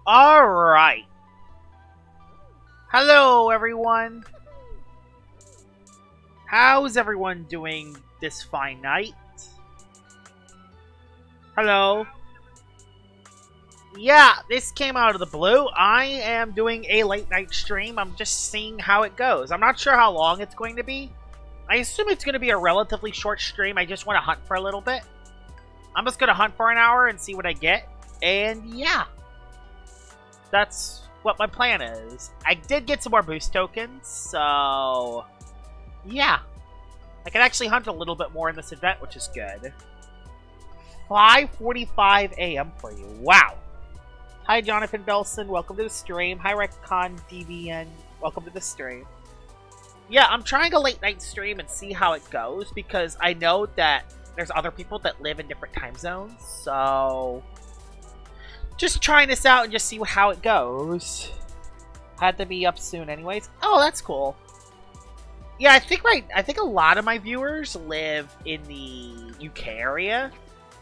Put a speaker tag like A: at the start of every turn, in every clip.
A: Alright. Hello, everyone. How's everyone doing this fine night? Hello. Yeah, this came out of the blue. I am doing a late night stream. I'm just seeing how it goes. I'm not sure how long it's going to be. I assume it's going to be a relatively short stream. I just want to hunt for a little bit. I'm just going to hunt for an hour and see what I get. And yeah. That's what my plan is. I did get some more boost tokens, so yeah. I can actually hunt a little bit more in this event, which is good. 5:45 a.m. for you. Wow. Hi, Jonathan Belson. Welcome to the stream. Hi, Recon DBN. Welcome to the stream. Yeah, I'm trying a late night stream and see how it goes because I know that there's other people that live in different time zones. So just trying this out and just see how it goes. Had to be up soon anyways. Oh, that's cool. Yeah, I think a lot of my viewers live in the UK area.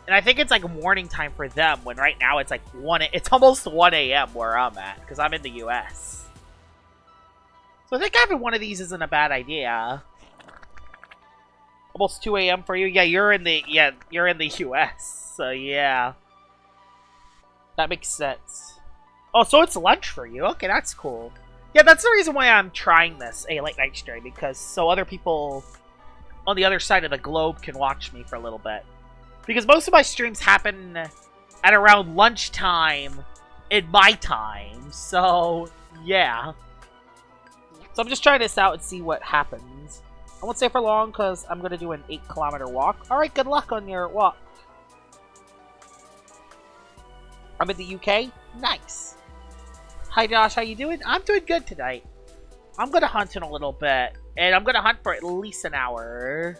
A: And I think it's like morning time for them when right now it's like it's almost 1 a.m. where I'm at because I'm in the US. So I think having one of these isn't a bad idea. Almost 2 a.m. for you. Yeah, you're in the US. So yeah. That makes sense. Oh, so it's lunch for you. Okay, that's cool. Yeah, that's the reason why I'm trying this, a late night stream, because so other people on the other side of the globe can watch me for a little bit. Because most of my streams happen at around lunchtime in my time, so yeah. So I'm just trying this out and see what happens. I won't stay for long because I'm going to do an 8-kilometer walk. Alright, good luck on your walk. I'm in the UK? Nice. Hi Josh, how you doing? I'm doing good tonight. I'm going to hunt in a little bit, and I'm going to hunt for at least an hour.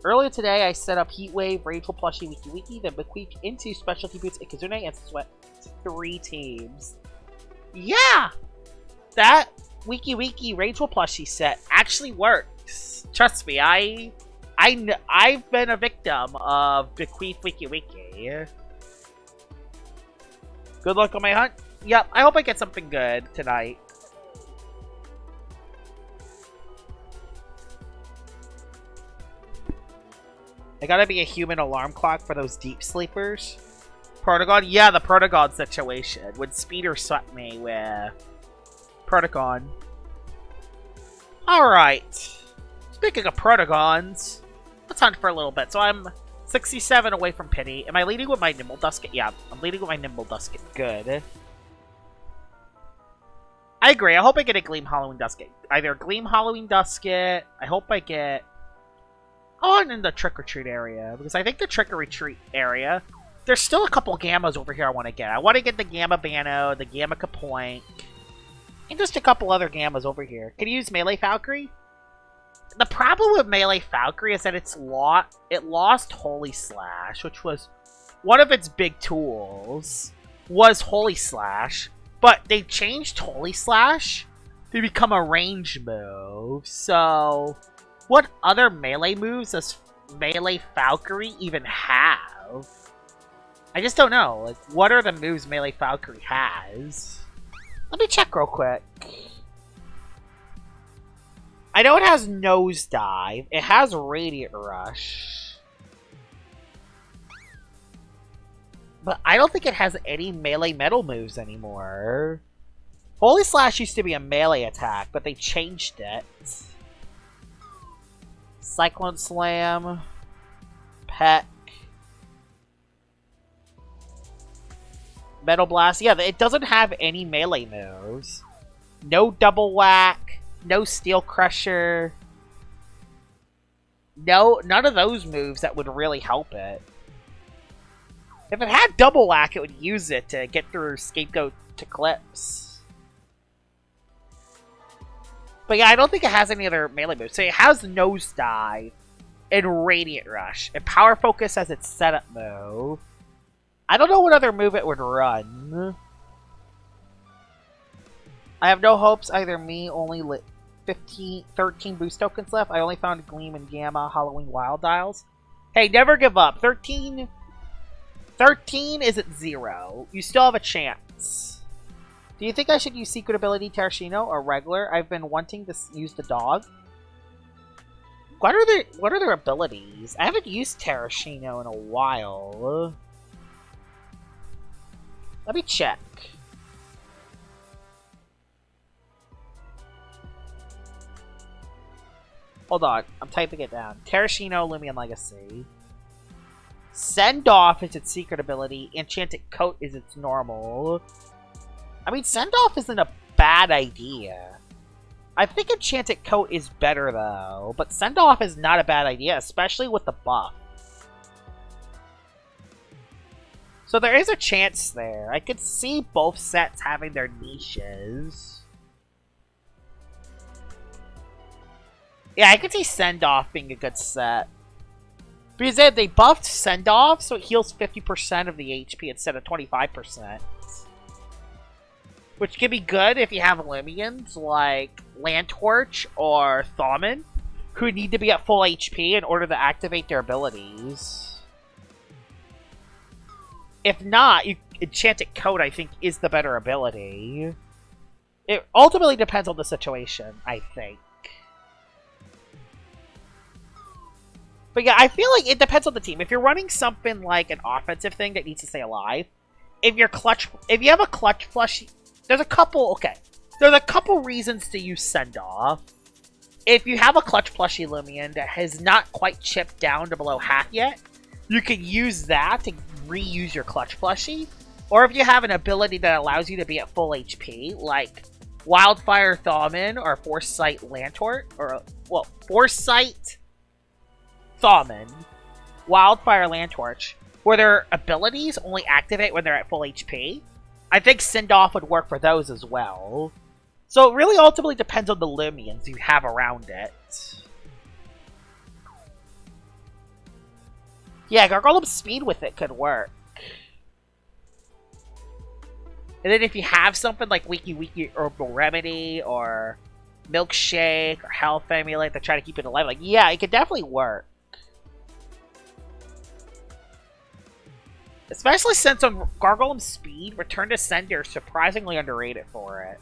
A: Earlier today, I set up Heatwave, Rageful Plushie, Wiki, then bequeathed into Specialty Boots, Ikazune, and swept 3 teams. Yeah! That Wiki Rageful Plushie set actually works. Trust me, I've been a victim of bequeath Wiki. Good luck on my hunt. Yep, I hope I get something good tonight. I gotta be a human alarm clock for those deep sleepers. Protagon? Yeah, the Protagon situation. When Speeder swept me with Protagon. Alright. Speaking of Protagons, let's hunt for a little bit. So I'm 67 away from Penny. Am I leading with my Nimble Dusket? Yeah, I'm leading with my Nimble Dusket. Good. I agree. I hope I get a Gleam Halloween Dusket. Either Gleam Halloween Dusket. I hope I get... Oh, and in the trick-or-treat area. Because I think the trick-or-treat area... There's still a couple Gammas over here I want to get. I want to get the Gamma Bano, the Gamma Kapoink, and just a couple other Gammas over here. Can you use Melee Valkyrie? The problem with Melee Valkyrie is that it lost Holy Slash, which was one of its big tools, was Holy Slash, but they changed Holy Slash to become a range move, so what other melee moves does Melee Valkyrie even have? I just don't know. Like, what are the moves Melee Valkyrie has? Let me check real quick. I know it has Nosedive. It has Radiant Rush. But I don't think it has any melee metal moves anymore. Holy Slash used to be a melee attack, but they changed it. Cyclone Slam. Peck. Metal Blast. Yeah, it doesn't have any melee moves. No Double Whack. No Steel Crusher. No, none of those moves that would really help it. If it had Double Whack, it would use it to get through Scapegoat to Clips. But yeah, I don't think it has any other melee moves. So it has Nosedive and Radiant Rush. And Power Focus as its setup move. I don't know what other move it would run. I have no hopes. Either me, only 13 boost tokens left. I only found Gleam and Gamma Halloween Wild Dials. Hey, never give up. 13 13 is at 0. You still have a chance. Do you think I should use Secret Ability Terracino or regular? I've been wanting to use the dog. What are their abilities? I haven't used Terracino in a while. Let me check. Hold on, I'm typing it down. Terracino, Lumion Legacy. Send Off is its secret ability. Enchanted Coat is its normal. I mean, Send Off isn't a bad idea. I think Enchanted Coat is better, though. But Send Off is not a bad idea, especially with the buff. So there is a chance there. I could see both sets having their niches. Yeah, I could see Send Off being a good set. Because they buffed Send Off, so it heals 50% of the HP instead of 25%. Which can be good if you have Lumions like Lantorch or Thaumin, who need to be at full HP in order to activate their abilities. If not, Enchanted Coat, I think, is the better ability. It ultimately depends on the situation, I think. But yeah, I feel like it depends on the team. If you're running something like an offensive thing that needs to stay alive, if you have a clutch flush, there's a couple reasons to use Send Off. If you have a clutch plushie Lumion that has not quite chipped down to below half yet, you can use that to reuse your clutch plushie. Or if you have an ability that allows you to be at full HP, like Wildfire Thaumin or Foresight Lantorch, or, well, Foresight Thaumin, Wildfire Lantorch, where their abilities only activate when they're at full HP, I think Send Off would work for those as well. So it really ultimately depends on the Lumions you have around it. Yeah, Gargoyle's speed with it could work. And then if you have something like Wiki Herbal Remedy or Milkshake or Health Emulate to try to keep it alive, like, yeah, it could definitely work. Especially since on Gargoyle's speed, Return to Sender is surprisingly underrated for it.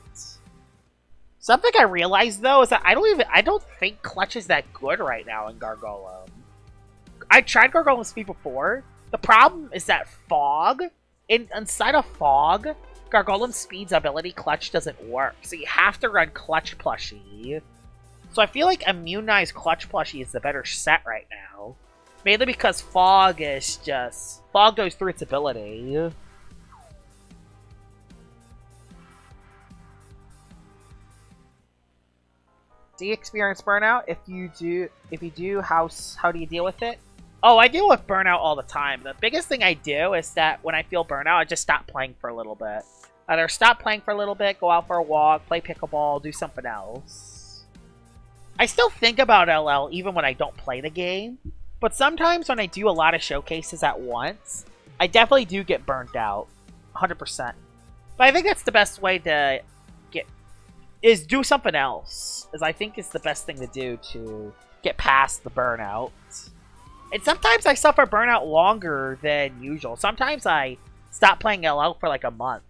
A: Something I realized though is that I don't think Clutch is that good right now in Gargoyle. I tried Gargoyle Speed before. The problem is that Fog, inside of Fog, Gargoyle Speed's ability Clutch doesn't work. So you have to run Clutch Plushie. So I feel like Immunized Clutch Plushie is the better set right now. Mainly because Fog is just... Fog goes through its ability. Do you experience burnout? If you do, how do you deal with it? Oh, I deal with burnout all the time. The biggest thing I do is that when I feel burnout, I just stop playing for a little bit. Either stop playing for a little bit, go out for a walk, play pickleball, do something else. I still think about LL even when I don't play the game. But sometimes when I do a lot of showcases at once, I definitely do get burnt out. 100%. But I think that's the best way to is do something else. I think it's the best thing to do to get past the burnout. And sometimes I suffer burnout longer than usual. Sometimes I stop playing LL for like a month.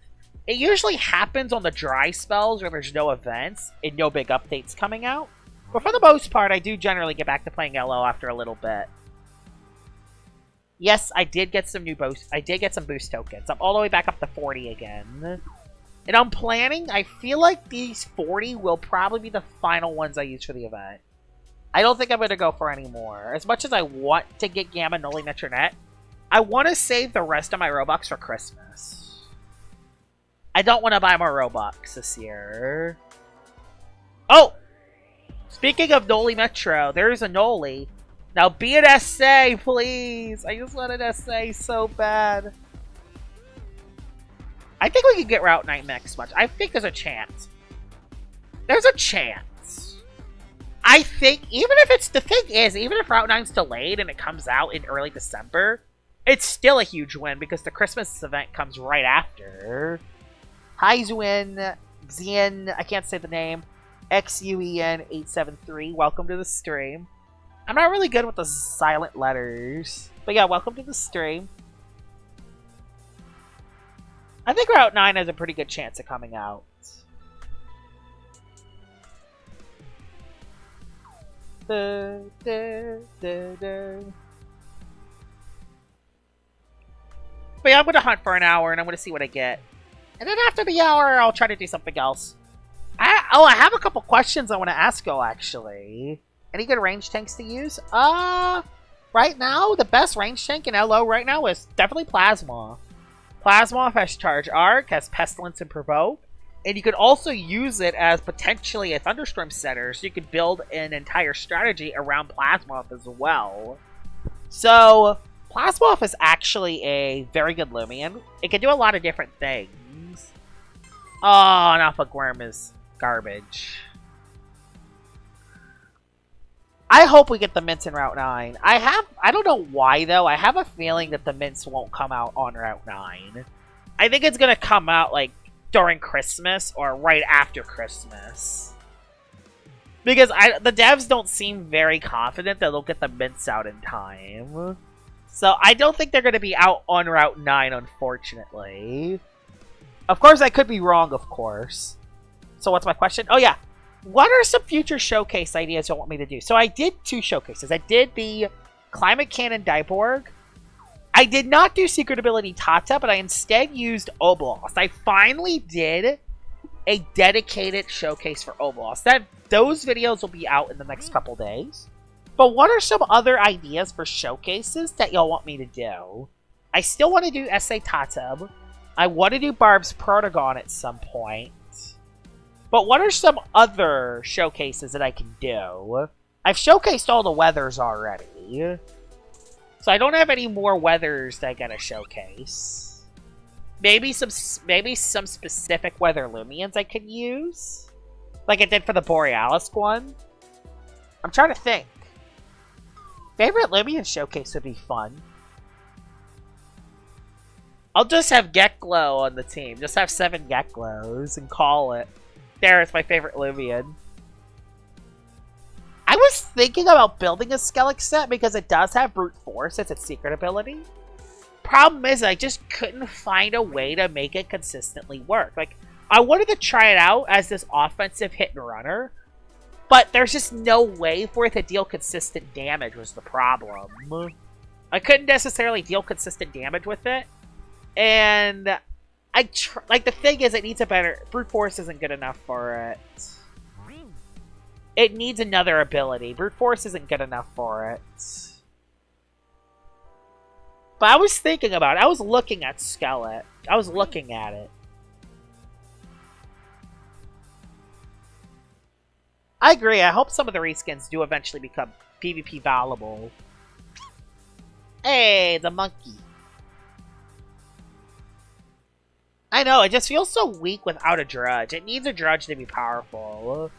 A: It usually happens on the dry spells where there's no events and no big updates coming out. But for the most part, I do generally get back to playing LL after a little bit. Yes, I did get some new boost. I did get some boost tokens. I'm all the way back up to 40 again. And I'm planning, I feel like these 40 will probably be the final ones I use for the event. I don't think I'm going to go for any more. As much as I want to get Gamma Noli Metronet, I want to save the rest of my Robux for Christmas. I don't want to buy more Robux this year. Oh! Speaking of Noli Metro, there's a Noli. Now be an SA, please! I just want an SA so bad. I think we can get Route 9 next much. I think there's a chance. There's a chance. I think, even if it's... The thing is, even if Route 9's delayed and it comes out in early December, it's still a huge win because the Christmas event comes right after. Hi, Zwin. Zien, I can't say the name. XUEN873, welcome to the stream. I'm not really good with the silent letters. But yeah, welcome to the stream. I think Route 9 has a pretty good chance of coming out. But yeah, I'm going to hunt for an hour, and I'm going to see what I get. And then after the hour, I'll try to do something else. I have a couple questions I want to ask you, actually. Any good range tanks to use? Right now, the best range tank in LO right now is definitely Plasma. Plasma has Charge Arc, has Pestilence and Provoke. And you could also use it as potentially a Thunderstorm setter, so you could build an entire strategy around Plasmoth as well. So, Plasmoth is actually a very good Lumion. It can do a lot of different things. Oh, an Alpha Worm is garbage. I hope we get the mints in Route 9. I don't know why, though. I have a feeling that the mints won't come out on Route 9. I think it's going to come out, like, during Christmas or right after Christmas. Because the devs don't seem very confident that they'll get the mints out in time. So I don't think they're going to be out on Route 9, unfortunately. Of course, I could be wrong, of course. So what's my question? Oh, yeah. What are some future showcase ideas you want me to do? So I did 2 showcases. I did the Climate Cannon Diborg. I did not do Secret Ability Tata, but I instead used Oblast. I finally did a dedicated showcase for Oblast. Those videos will be out in the next couple days. But what are some other ideas for showcases that y'all want me to do? I still want to do SA Tatab. I want to do Barb's Protagon at some point. But what are some other showcases that I can do? I've showcased all the weathers already. So I don't have any more weathers that I gotta showcase. Maybe some specific weather Lumions I could use. Like I did for the Borealis one. I'm trying to think. Favorite Lumion showcase would be fun. I'll just have Geklo on the team. Just have 7 Geklos and call it. There, it's my favorite Lumion. I was thinking about building a Skellig set because it does have Brute Force as its secret ability. Problem is, I just couldn't find a way to make it consistently work. Like, I wanted to try it out as this offensive hit and runner, but there's just no way for it to deal consistent damage was the problem. I couldn't necessarily deal consistent damage with it, and like, the thing is, it needs a better... Brute Force isn't good enough for it. It needs another ability. Brute Force isn't good enough for it. But I was thinking about it. I was looking at Skellig. I was looking at it. I agree. I hope some of the reskins do eventually become PvP valuable. Hey, the monkey. I know, it just feels so weak without a Drudge. It needs a Drudge to be powerful.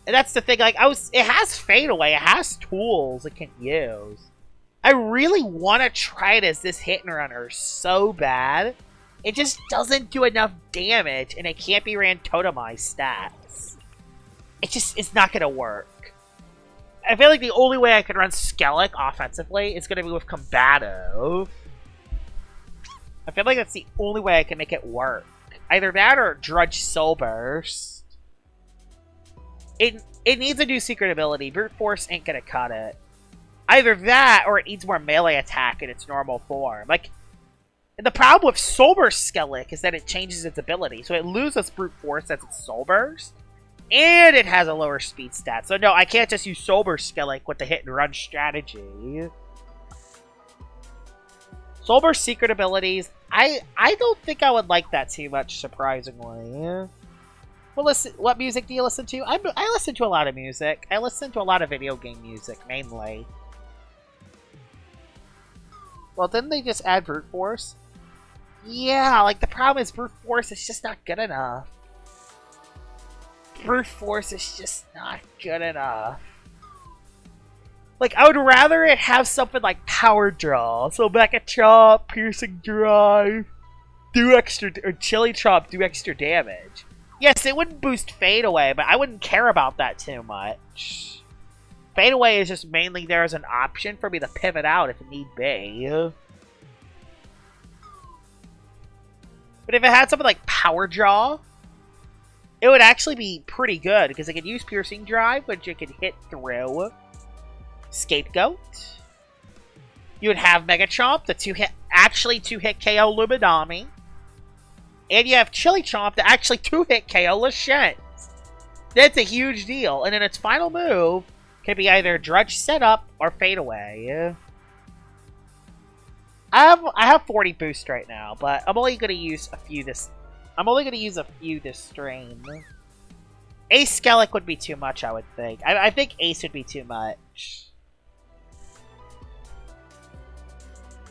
A: And that's the thing, like, it has Fade Away, it has tools it can use. I really want to try it as this hit and runner so bad. It just doesn't do enough damage, and it can't be ran totemized stats. It's not going to work. I feel like the only way I can run Skellig offensively is going to be with Combative. I feel like that's the only way I can make it work. Either that or Drudge Soul Burst. It needs a new secret ability. Brute Force ain't gonna cut it. Either that or it needs more melee attack in its normal form. Like, the problem with Soul Burst Skellig is that it changes its ability. So it loses Brute Force as its Soul Burst. And it has a lower speed stat. So no, I can't just use Soul Burst Skellig with the hit and run strategy. Soul Burst secret abilities, I don't think I would like that too much, surprisingly. Well, listen, what music do you listen to? I listen to a lot of music. I listen to a lot of video game music, mainly. Well, didn't they just add Brute Force? Yeah, like, the problem is Brute Force is just not good enough. Brute Force is just not good enough. Like, I would rather it have something like Power Draw. So Mecha Chop, Piercing Drive, do extra, or Chili Chop, do extra damage. Yes, it wouldn't boost Fade Away, but I wouldn't care about that too much. Fade Away is just mainly there as an option for me to pivot out if need be. But if it had something like Power Jaw, it would actually be pretty good because it could use Piercing Drive, which it could hit through Scapegoat. You would have Mega Chomp, the two-hit KO Luminami. And you have Chili Chomp, the actually two-hit KO Lachette. That's a huge deal. And then its final move can be either Drudge Setup or Fade Away. I have 40 boost right now, but I'm only gonna use a few this stream. Ace Skellic would be too much, I would think. I think Ace would be too much.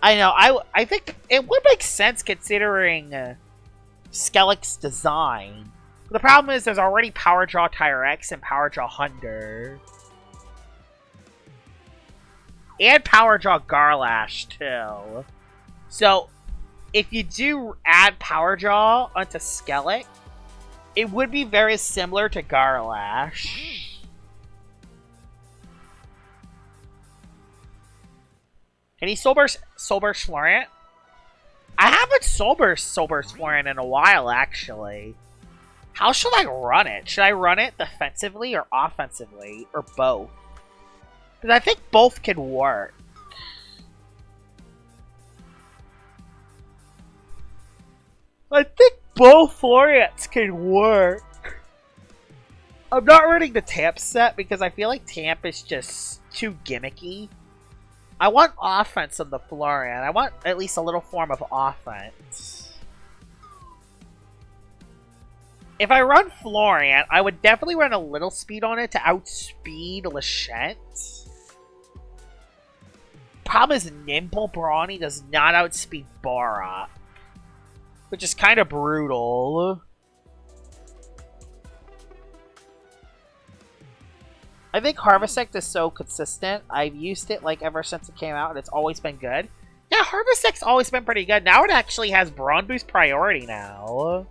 A: I know, I think it would make sense considering Skellic's design. The problem is there's already Power Draw Tire X and Power Draw Hunder. And Power Draw Garlash, too. So, if you do add Power Draw onto Skellic, it would be very similar to Garlash. Can he Soul Burst Florent? I haven't Soul Burst Florent in a while, actually. How should I run it? Should I run it defensively or offensively? Or both? Because I think both can work. I think both Florians can work. I'm not running the Tamp set because I feel like Tamp is just too gimmicky. I want offense on the Florian. I want at least a little form of offense. If I run Florian, I would definitely run a little speed on it to outspeed Lachette. Problem is, Nimble Brawny does not outspeed Borak, which is kind of brutal. I think Harvestect is so consistent. I've used it like ever since it came out, and it's always been good. Yeah, Harvestect's always been pretty good. Now it actually has Brawn Boost priority now.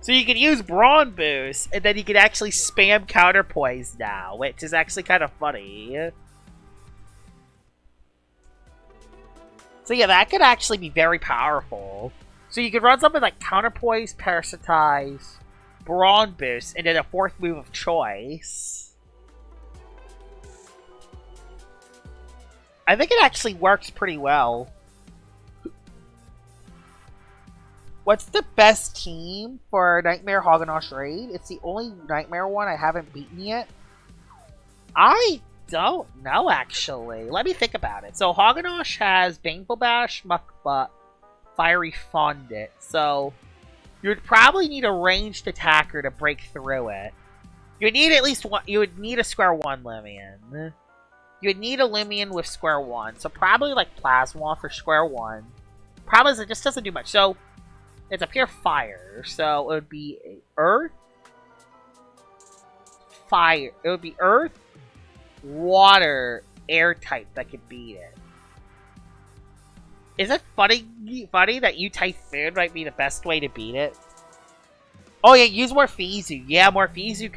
A: So you can use Brawn Boost, and then you can actually spam Counterpoise now, which is actually kind of funny. So yeah, that could actually be very powerful. So you could run something like Counterpoise, Parasitize, Brawn Boost, and then a fourth move of choice. I think it actually works pretty well. What's the best team for Nightmare Hoganosh Raid? It's the only Nightmare one I haven't beaten yet. I don't know, actually. Let me think about it. So, Hoganosh has Baneful Bash, Muckbutt, Fiery Fondant. So, you would probably need a ranged attacker to break through it. You would need at least one. You would need a square 1 Lumion. You would need a Lumion with square 1. So, probably like Plasma for square 1. Problem is, it just doesn't do much. So, it's a pure fire. So, it would be Earth, Fire. It would be Earth, Water, Air type that could beat it. Is it funny that you Typhoon might be the best way to beat it? Oh yeah, use Morpheusy. Yeah, Morpheusy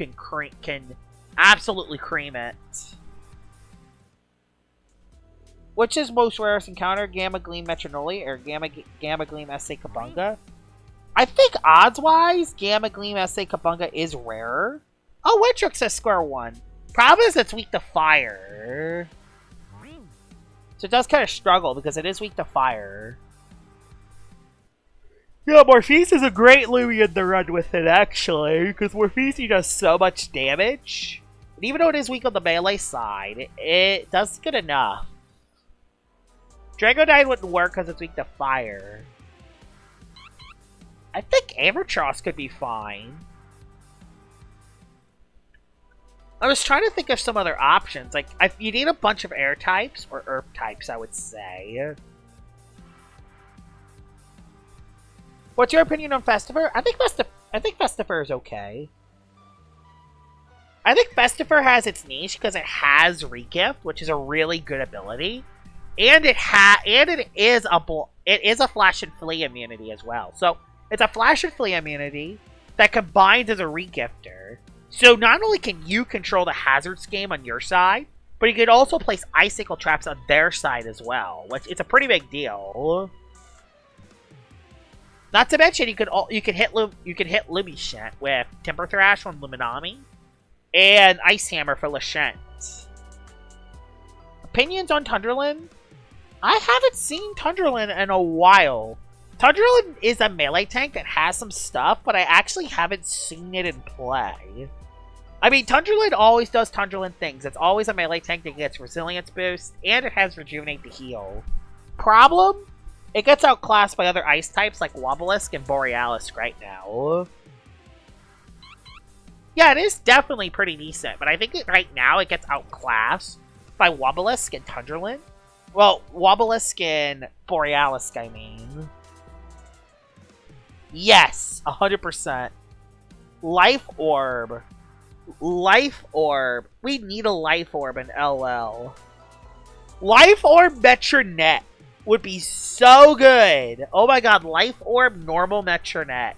A: can absolutely cream it. Which is most rarest encounter? Gamma Gleam Metronoli or Gamma Gleam SA Kabunga? I think odds-wise, Gamma Gleam SA Kabunga is rarer. Oh, Wintrix says square 1. Problem is it's weak to fire. So it does kind of struggle because it is weak to fire. Yeah, Morpheus is a great Lumion to run with it, actually, because Morpheus does so much damage. And even though it is weak on the melee side, it does good enough. Dragonite wouldn't work because it's weak to fire. I think Avatros could be fine. I was trying to think of some other options. Like, you need a bunch of air types or earth types, I would say. What's your opinion on Festifer? I think Festifer is okay. I think Festifer has its niche because it has Regift, which is a really good ability, and it is a Flash and Flee immunity as well. So it's a Flash and Flee immunity that combines as a Regifter. So not only can you control the hazards game on your side, but you can also place icicle traps on their side as well, which it's a pretty big deal. Not to mention you could hit Lumishent with Timber Thrash on Luminami and Ice Hammer for Lashent. Opinions on Tundralin? I haven't seen Tundralin in a while. Tundralin is a melee tank that has some stuff, but I actually haven't seen it in play. I mean, Tundralin always does Tundralin things. It's always a melee tank that gets Resilience boost, and it has Rejuvenate to heal. Problem? It gets outclassed by other ice types like Wobelisk and Borealis right now. Yeah, it is definitely pretty decent, but I think right now it gets outclassed by Wobelisk and Tundralin. Well, Wobelisk and Borealis, I mean. Yes, 100%. Life Orb. Life Orb. We need a Life Orb in LL. Life Orb Metronet would be so good. Oh my god, Life Orb normal Metronet.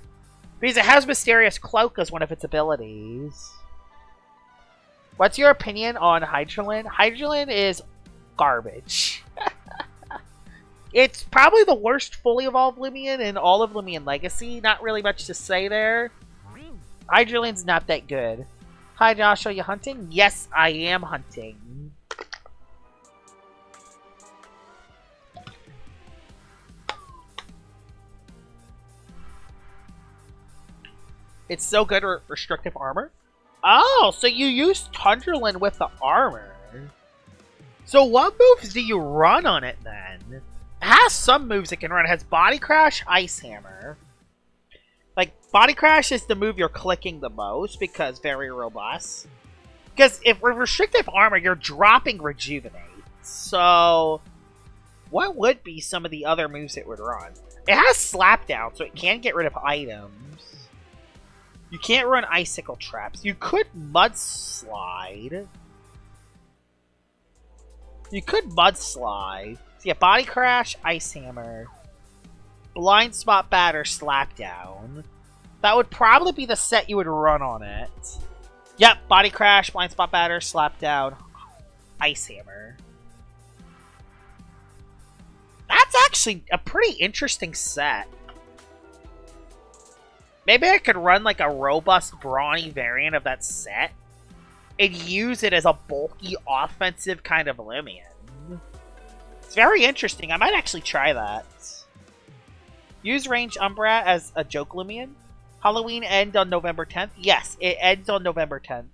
A: Because it has Mysterious Cloak as one of its abilities. What's your opinion on Hydralin? Hydralin is garbage. It's probably the worst fully evolved Lumion in all of Lumion Legacy. Not really much to say there. Hydralin's not that good. Hi Josh, are you hunting? Yes, I am hunting. It's so good at restrictive armor. Oh, so you use Tundralin with the armor. So what moves do you run on it then? It has some moves it can run. It has Body Crash, Ice Hammer. Like, Body Crash is the move you're clicking the most because very robust. Because if with restrictive armor, you're dropping Rejuvenate. So, what would be some of the other moves it would run? It has Slapdown, so it can get rid of items. You can't run Icicle Traps. You could Mudslide. So yeah, Body Crash, Ice Hammer, Blind Spot Batter, Slapdown. That would probably be the set you would run on it. Yep, Body Crash, Blind Spot Batter, Slapdown, Ice Hammer. That's actually a pretty interesting set. Maybe I could run like a robust, brawny variant of that set and use it as a bulky, offensive kind of Lumion. It's very interesting. I might actually try that. Use Range Umbra as a joke Lumion. Halloween end on November 10th? Yes, it ends on November 10th. Do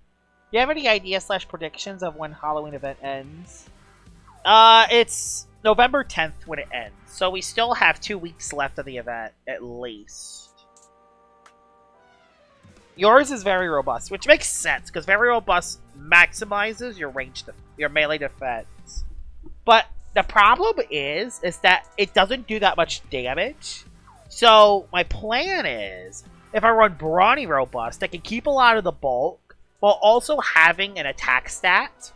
A: you have any ideas / predictions of when Halloween event ends? It's November 10th when it ends. So we still have 2 weeks left of the event, at least. Yours is very robust, which makes sense, because very robust maximizes your your melee defense. But the problem is that it doesn't do that much damage. So my plan is, if I run Brawny Robust, I can keep a lot of the bulk, while also having an attack stat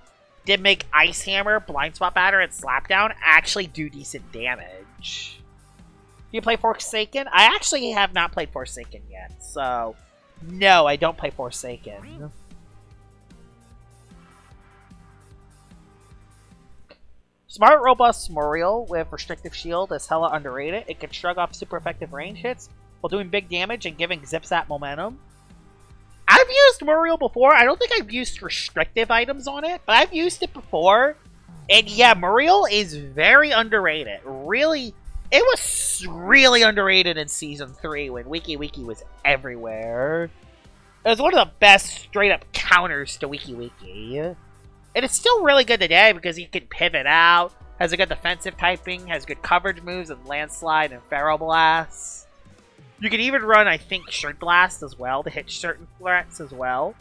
A: to make Ice Hammer, Blind Spot Batter, and Slapdown actually do decent damage. Do you play Forsaken? I actually have not played Forsaken yet, so... No, I don't play Forsaken. Smart, robust Muriel with Restrictive Shield is hella underrated. It can shrug off super effective range hits while doing big damage and giving Zipzap momentum. I've used Muriel before. I don't think I've used restrictive items on it, but I've used it before. And yeah, Muriel is very underrated. Really, it was really underrated in Season 3 when Wiki Wiki was everywhere. It was one of the best straight-up counters to Wiki Wiki. And it's still really good today because you can pivot out, has a good defensive typing, has good coverage moves and Landslide and Pharaoh Blast. You can even run, I think, Shirt Blast as well to hit certain threats as well.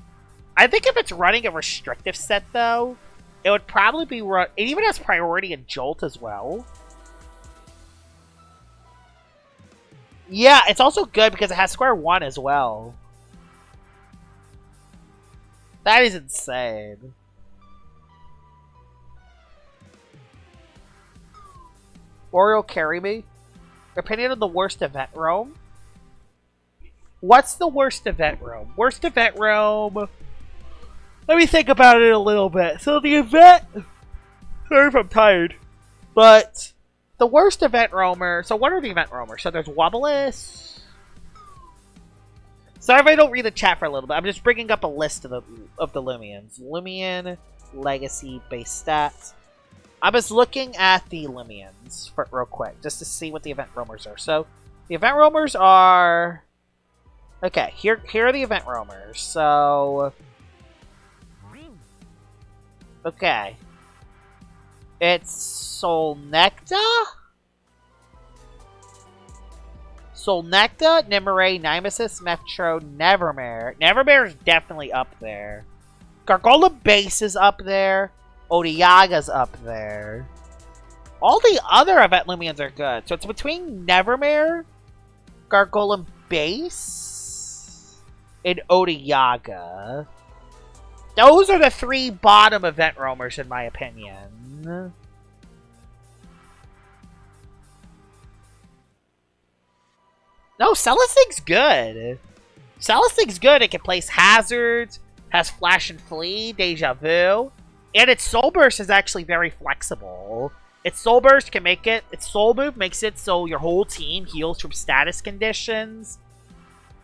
A: I think if it's running a restrictive set, though, it would probably be run... It even has priority in Jolt as well. Yeah, it's also good because it has Square 1 as well. That is insane. Oriole, carry me. Opinion on the worst event roam? What's the worst event roam? Worst event roam... Let me think about it a little bit. So the event... Sorry if I'm tired. But... the worst event roamer. So what are the event roamers? So there's Wobbliss. Sorry if I don't read the chat for a little bit. I'm just bringing up a list of the Lumions. Lumion, Legacy, base stats. I was looking at the Lumions for real quick, just to see what the event roamers are. So, the event roamers are... Okay, here are the event roamers. So... Okay. It's Solnecta? Solnecta, Nimue, Nemesis, Metro, Nevermare. Nevermare is definitely up there. Gargola Base is up there. Odiaga's up there. All the other event Lumions are good. So it's between Nevermare, Gargoyle Base, and Odiaga. Those are the 3 bottom event roamers, in my opinion. No, Celesting's good. Celesting's good. It can place hazards, has Flash and Flee, Deja Vu. And its Soul Burst is actually very flexible. Its Soul Burst can make it... Its Soul Move makes it so your whole team heals from status conditions.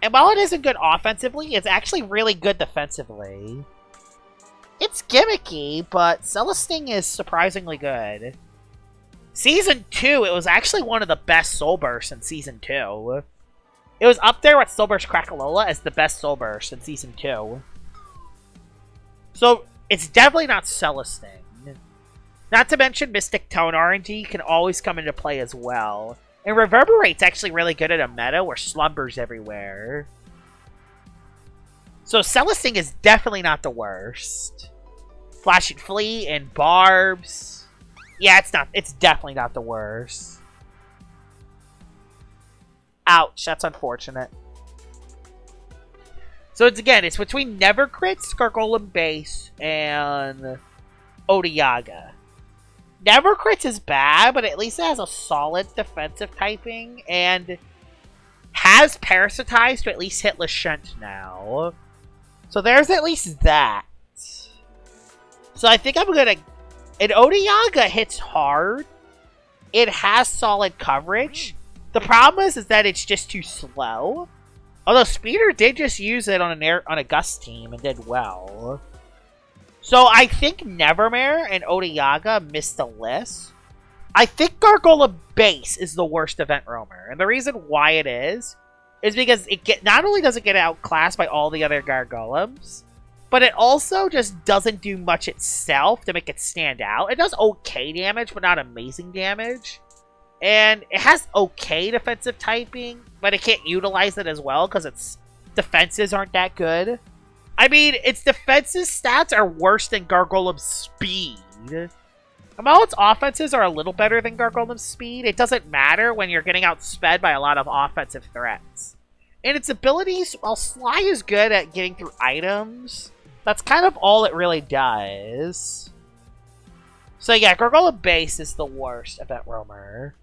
A: And while it isn't good offensively, it's actually really good defensively. It's gimmicky, but Celesting is surprisingly good. Season 2, it was actually one of the best Soul Bursts in Season 2. It was up there with Soul Burst Crackalola as the best Soul Burst in Season 2. So... It's definitely not Celesting. Not to mention Mystic Tone RNG can always come into play as well. And Reverberate's actually really good at a meta where Slumber's everywhere. So Celesting is definitely not the worst. Flash and Flee and Barbs. Yeah, it's definitely not the worst. Ouch, that's unfortunate. So it's between Nevercrit's, Gargolem Base, and Odiaga. Nevercrit's is bad, but at least it has a solid defensive typing, and has Parasitize to at least hit Lashent now. So there's at least that. So I think I'm gonna... And Odiaga hits hard. It has solid coverage. The problem is that it's just too slow. Although Speeder did just use it on a Gust team and did well. So I think Nevermare and Odiaga missed the list. I think Gargola Base is the worst event roamer. And the reason why it is because not only does it get outclassed by all the other Gargolems, but it also just doesn't do much itself to make it stand out. It does okay damage, but not amazing damage. And it has okay defensive typing, but it can't utilize it as well because its defenses aren't that good. I mean, its defensive stats are worse than Gargolem's speed. And while its offenses are a little better than Gargolem's speed, it doesn't matter when you're getting outsped by a lot of offensive threats. And its abilities, while Sly is good at getting through items, that's kind of all it really does. So yeah, Gargoyle Base is the worst event roamer.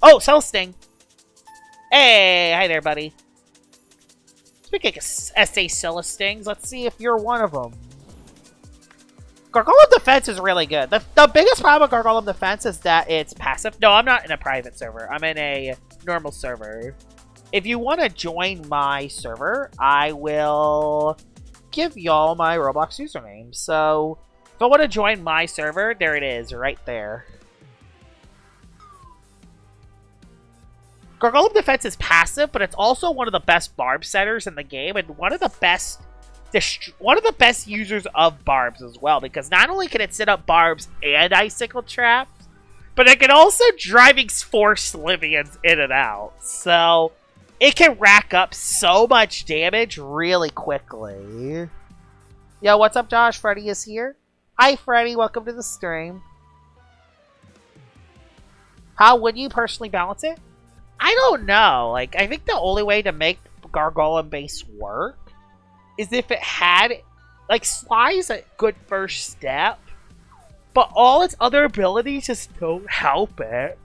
A: Oh, Celesting. Hey, hi there, buddy. Speaking of SA Celestings, let's see if you're one of them. Gargoyle Defense is really good. The biggest problem with Gargoyle Defense is that it's passive. No, I'm not in a private server. I'm in a normal server. If you want to join my server, I will give y'all my Roblox username. So, if I want to join my server, there it is, right there. Gargoyle Defense is passive, but it's also one of the best barb setters in the game, and one of the best users of barbs as well, because not only can it set up barbs and icicle traps, but it can also driving force Livians in and out. So it can rack up so much damage really quickly. Yo, what's up, Josh? Freddy is here. Hi, Freddy. Welcome to the stream. How would you personally balance it? I don't know. Like, I think the only way to make Gargoyle Base work is if it had... Like, Sly is a good first step, but all its other abilities just don't help it.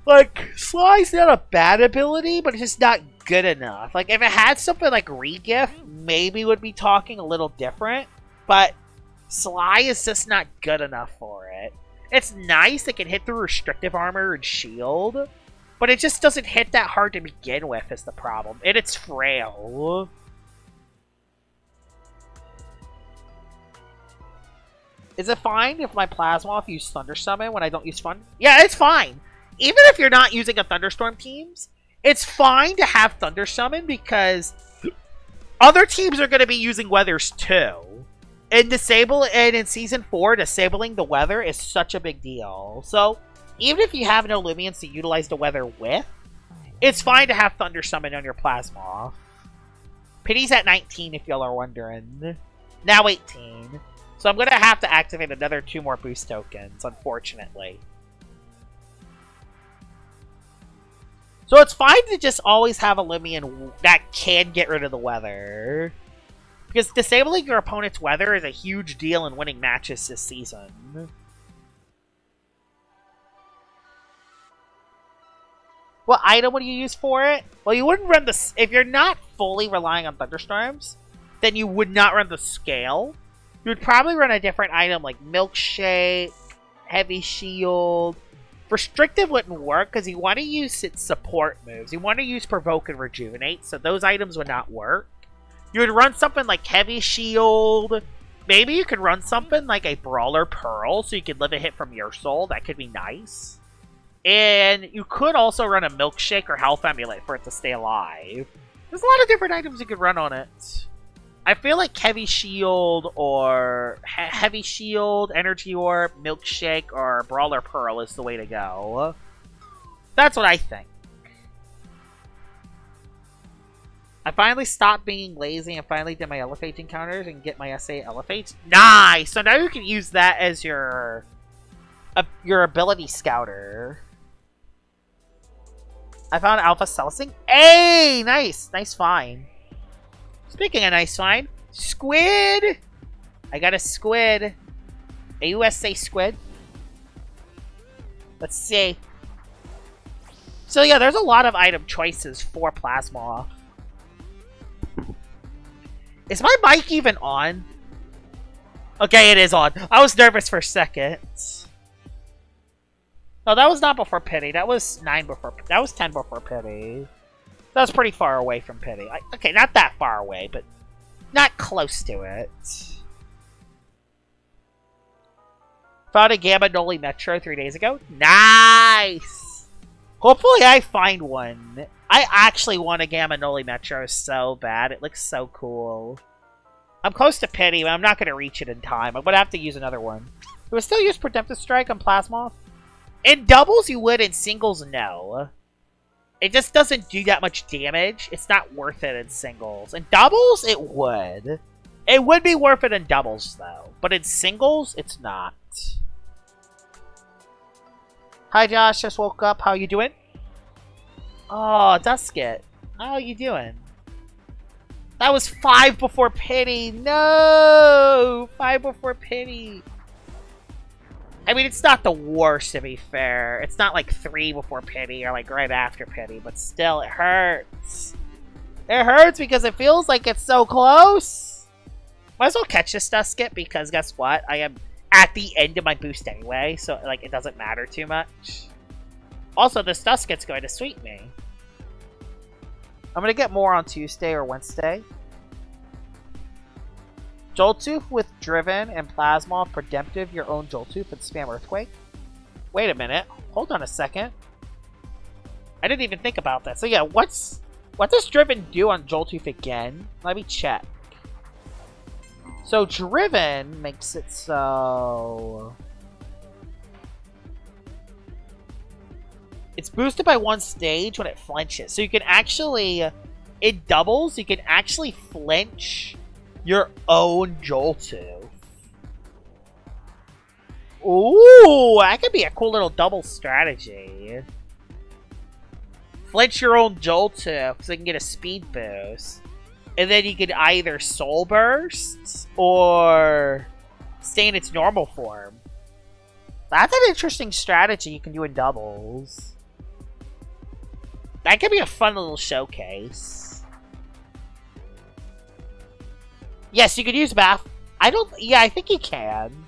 A: Like, Sly's not a bad ability, but it's just not good enough. Like, if it had something like Regift, maybe would be talking a little different, but Sly is just not good enough for it. It's nice. It can hit through restrictive armor and shield. But it just doesn't hit that hard to begin with is the problem. And it's frail. Is it fine if my Plasmoth use Thunder Summon when I don't use Fun? Yeah, it's fine. Even if you're not using a Thunderstorm teams, it's fine to have Thunder Summon because other teams are going to be using Weathers too. And in Season 4, disabling the Weather is such a big deal. So, even if you have no Lumions to utilize the Weather with, it's fine to have Thunder Summon on your Plasmoth. Pity's at 19 if y'all are wondering. Now 18. So I'm going to have to activate another 2 more boost tokens, unfortunately. So it's fine to just always have a Lumion that can get rid of the weather. Because disabling your opponent's weather is a huge deal in winning matches this season. What item would you use for it? Well, you wouldn't run the... If you're not fully relying on Thunderstorms, then you would not run the Scale. You would probably run a different item like Milkshake, Heavy Shield. Restrictive wouldn't work because you want to use its support moves. You want to use Provoke and Rejuvenate, so those items would not work. You would run something like Heavy Shield. Maybe you could run something like a Brawler Pearl so you could live a hit from your soul. That could be nice. And you could also run a Milkshake or Health Amulet for it to stay alive. There's a lot of different items you could run on it. I feel like Heavy Shield or Heavy Shield, Energy Orb, Milkshake, or Brawler Pearl is the way to go. That's what I think. I finally stopped being lazy and finally did my Elephant encounters and get my SA Elephants. Nice! So now you can use that as your ability scouter. I found Alpha Celesting. Hey! Nice! Nice find. Speaking of nice find, Squid! I got a Squid. A USA Squid. Let's see. So yeah, there's a lot of item choices for Plasma. Is my mic even on? Okay, it is on. I was nervous for a second. No, that was not before Pity. That was 9 before. That was 10 before Pity. That was pretty far away from Pity. Okay, not that far away, but not close to it. Found a Gamma Noli Metro 3 days ago. Nice! Hopefully I find one. I actually want a Gamma Noli Metro so bad. It looks so cool. I'm close to Pity, but I'm not going to reach it in time. I'm going to have to use another one. Do I still use Redemptive Strike on Plasmoth? In doubles, you would. In singles, no. It just doesn't do that much damage. It's not worth it in singles. In doubles, it would. It would be worth it in doubles, though. But in singles, it's not. Hi, Josh. Just woke up. How you doing? Oh, Dusket. How you doing? That was 5 before Pity. No! 5 before Pity. I mean, it's not the worst, to be fair. It's not like 3 before Pity or like right after Pity, but still, it hurts. It hurts because it feels like it's so close. Might as well catch this Dusket because guess what? I am at the end of my boost anyway, so like it doesn't matter too much. Also, this Dusket's going to sweep me. I'm going to get more on Tuesday or Wednesday. Joltooth with Driven and Plasmoth, Redemptive, your own Joltooth, and Spam Earthquake. Wait a minute. Hold on a second. I didn't even think about that. So yeah, what does Driven do on Joltooth again? Let me check. So Driven makes it so... It's boosted by 1 stage when it flinches. So you can actually... It doubles. You can actually flinch your own Joltooth. Ooh, that could be a cool little double strategy. Flinch your own Joltooth so you can get a speed boost. And then you can either Soul Burst or stay in its normal form. That's an interesting strategy you can do in doubles. That could be a fun little showcase. Yes, you could use Bath. Yeah, I think you can.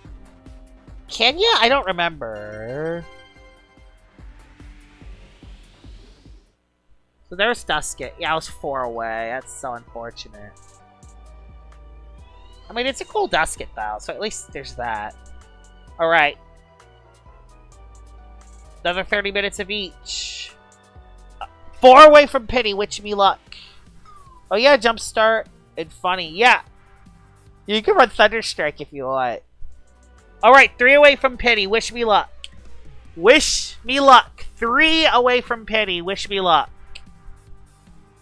A: Can ya? I don't remember. So there's Dusket. Yeah, I was 4 away. That's so unfortunate. I mean, it's a cool Dusket, though, so at least there's that. Alright. Another 30 minutes of each. 4 away from Pity, wish me luck. Oh yeah, Jumpstart and Funny. Yeah. You can run Thunderstrike if you want. Alright, 3 away from Pity, wish me luck. Wish me luck. 3 away from Pity, wish me luck.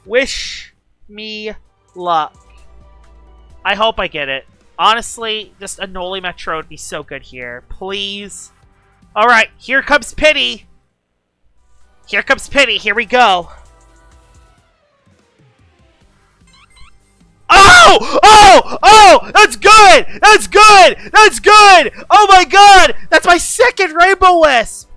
A: Wish me luck. I hope I get it. Honestly, just a Noli Metro would be so good here. Please. Alright, here comes Pity. Here comes Pity. Here we go. Oh! Oh! Oh! That's good! That's good! That's good! Oh my god! That's my second Rainbow Wisp!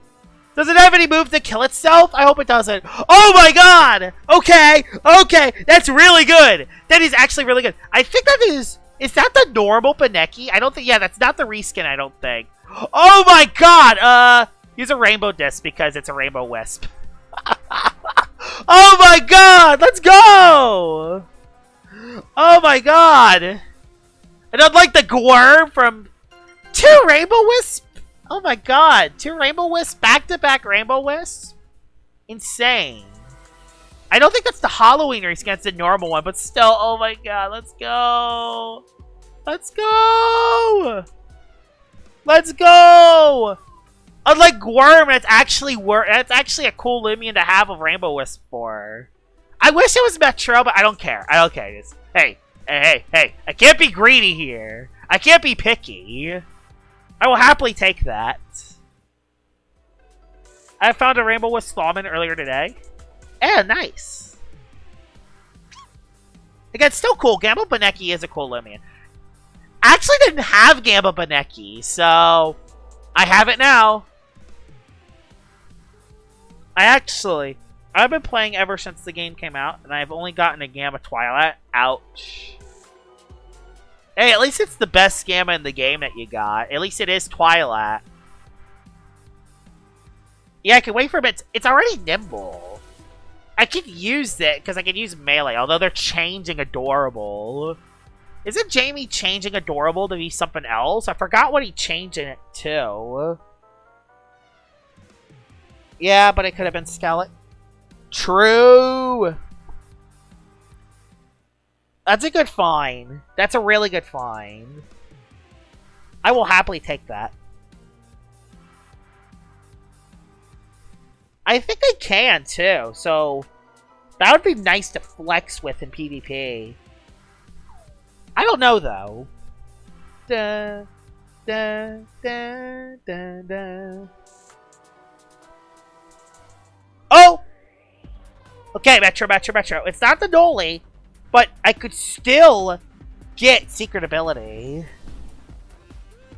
A: Does it have any move to kill itself? I hope it doesn't. Oh my god! Okay, okay, that's really good. That is actually really good. I think that is that the normal Baneki? I don't think, yeah, that's not the reskin, I don't think. Oh my god! Use a Rainbow Disc because it's a Rainbow Wisp. Oh my god! Let's go! Oh my god! And unlike the Gwyrm from 2 Rainbow Wisp? Oh my god, 2 Rainbow Wisps, back-to-back Rainbow Wisps? Insane. I don't think that's the Halloween race against the normal one, but still, oh my god, let's go! Let's go! Let's go! Unlike Gwyrm, that's actually a cool Lumion to have a Rainbow Wisp for. I wish it was Metro, but I don't care. I don't care. Just, hey, I can't be greedy here. I can't be picky. I will happily take that. I found a Rainbow Wisp Thawman earlier today. Yeah, nice. Again, still cool. Gamma Baneki is a cool Lumion. I actually didn't have Gamma Baneki, so I have it now. I've been playing ever since the game came out, and I've only gotten a Gamma Twilight. Ouch. Hey, at least it's the best Gamma in the game that you got. At least it is Twilight. Yeah, I can wait for a bit. It's already nimble. I can use it, because I can use melee, although they're changing Adorable. Isn't Jamie changing Adorable to be something else? I forgot what he changed in it to. Yeah, but it could have been Skeleton. True! That's a good find. That's a really good find. I will happily take that. I think I can, too, so that would be nice to flex with in PvP. I don't know, though. Da, da, da, da, da. Oh! Okay, Metro. It's not the Noli, but I could still get Secret Ability.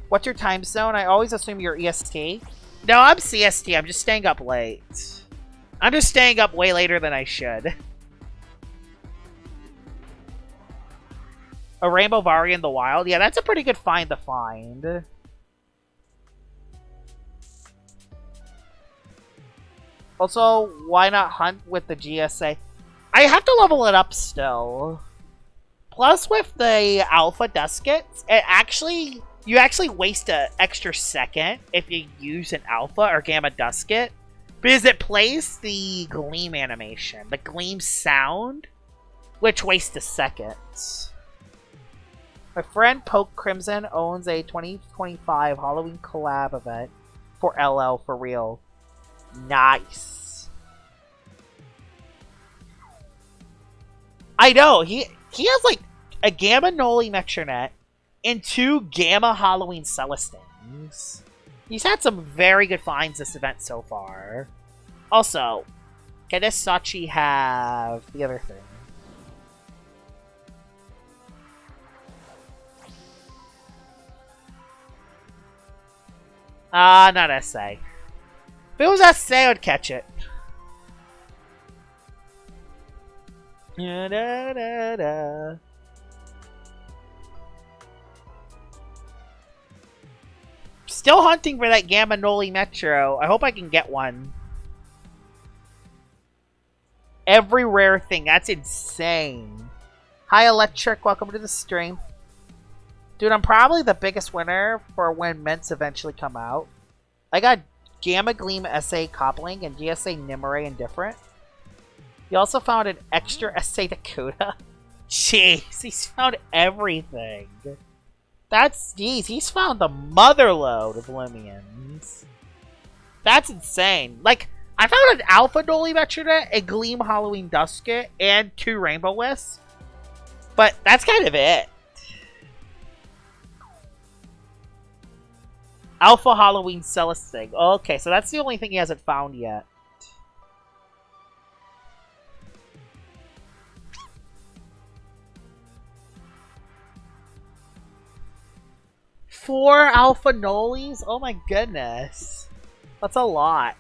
A: What's your time zone? I always assume you're EST. No, I'm CST. I'm just staying up late. I'm just staying up way later than I should. A Rainbow Vari in the wild? Yeah, that's a pretty good find to find. Also, why not hunt with the GSA? I have to level it up still. Plus, with the Alpha Duskets, you actually waste an extra second if you use an Alpha or Gamma Dusket. Because it plays the Gleam animation, the Gleam sound, which wastes a second. My friend Poke Crimson owns a 2025 Halloween collab event for LL for real. Nice. I know, he has like a Gamma Noli Metronet and 2 Gamma Halloween Celestines. He's had some very good finds this event so far. Also, can this Sachi have the other thing? Not SA. If it was SA, I would catch it. Da, da, da, da. still hunting for that Gamma Noli Metro. I hope I can get one. Every rare thing. That's insane. Hi, Electric. Welcome to the stream. Dude, I'm probably the biggest winner for when mints eventually come out. I got Gamma Gleam SA Coupling and GSA Nimue Indifferent. He also found an extra SA Dakota. Jeez, he's found everything. Jeez, he's found the motherload of Lumions. That's insane. Like, I found an Alpha Noli Metronet, a Gleam Halloween Dusket, and 2 Rainbow Wisps. But that's kind of it. Alpha Halloween Celesting. Okay, so that's the only thing he hasn't found yet. Four Alpha Nolis? Oh my goodness. That's a lot.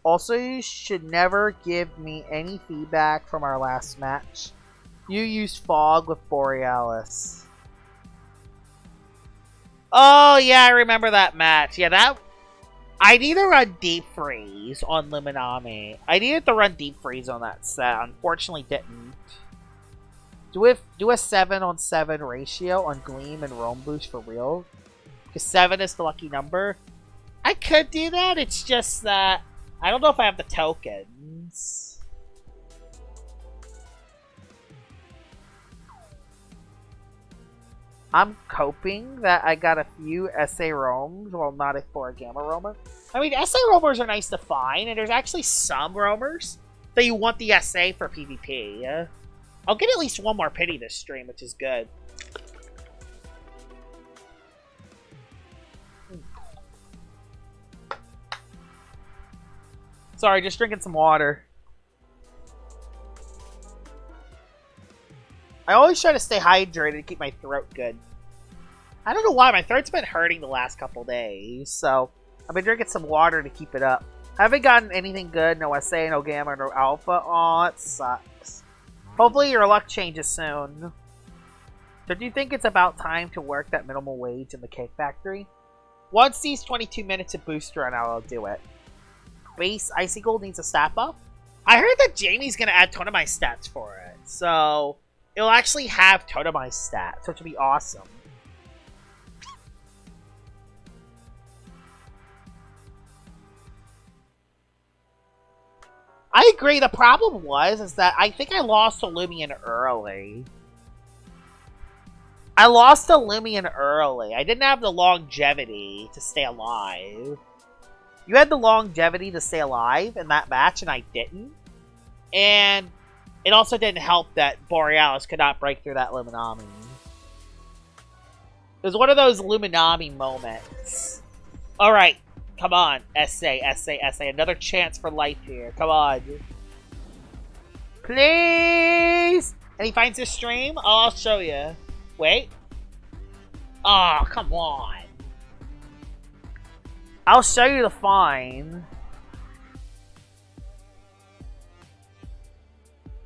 A: Also, you should never give me any feedback from our last match. You used Fog with Borealis. Oh yeah, I remember that match. Yeah, I need to run Deep Freeze on Luminami. I needed to run Deep Freeze on that set. Unfortunately, didn't. Do a 7-on-7 ratio on Gleam and Roam Boost for real? Because 7 is the lucky number. I could do that. It's just that I don't know if I have the tokens. I'm hoping that I got a few SA roams, well, not for a Gamma roamer. I mean, SA roamers are nice to find, and there's actually some roamers that you want the SA for PvP. I'll get at least one more pity this stream, which is good. Sorry, just drinking some water. I always try to stay hydrated to keep my throat good. I don't know why, my throat's been hurting the last couple days, so I've been drinking some water to keep it up. I haven't gotten anything good, no SA, no Gamma, no Alpha. Aw, it sucks. Hopefully your luck changes soon. Don't you think it's about time to work that minimal wage in the cake factory? Once these 22 minutes of booster run out, I'll do it. Base Icy Gold needs a stat buff? I heard that Jamie's gonna add totemized stats for it, so it'll actually have totemized stats, which would be awesome. I agree. The problem is that I think I lost to Lumion early. I lost to Lumion early. I didn't have the longevity to stay alive. You had the longevity to stay alive in that match, and I didn't. And it also didn't help that Borealis could not break through that Luminami. It was one of those Luminami moments. Alright. Come on, SA. Another chance for life here. Come on. Please! And he finds his stream? Oh, I'll show you. Wait. Oh, come on. I'll show you the find.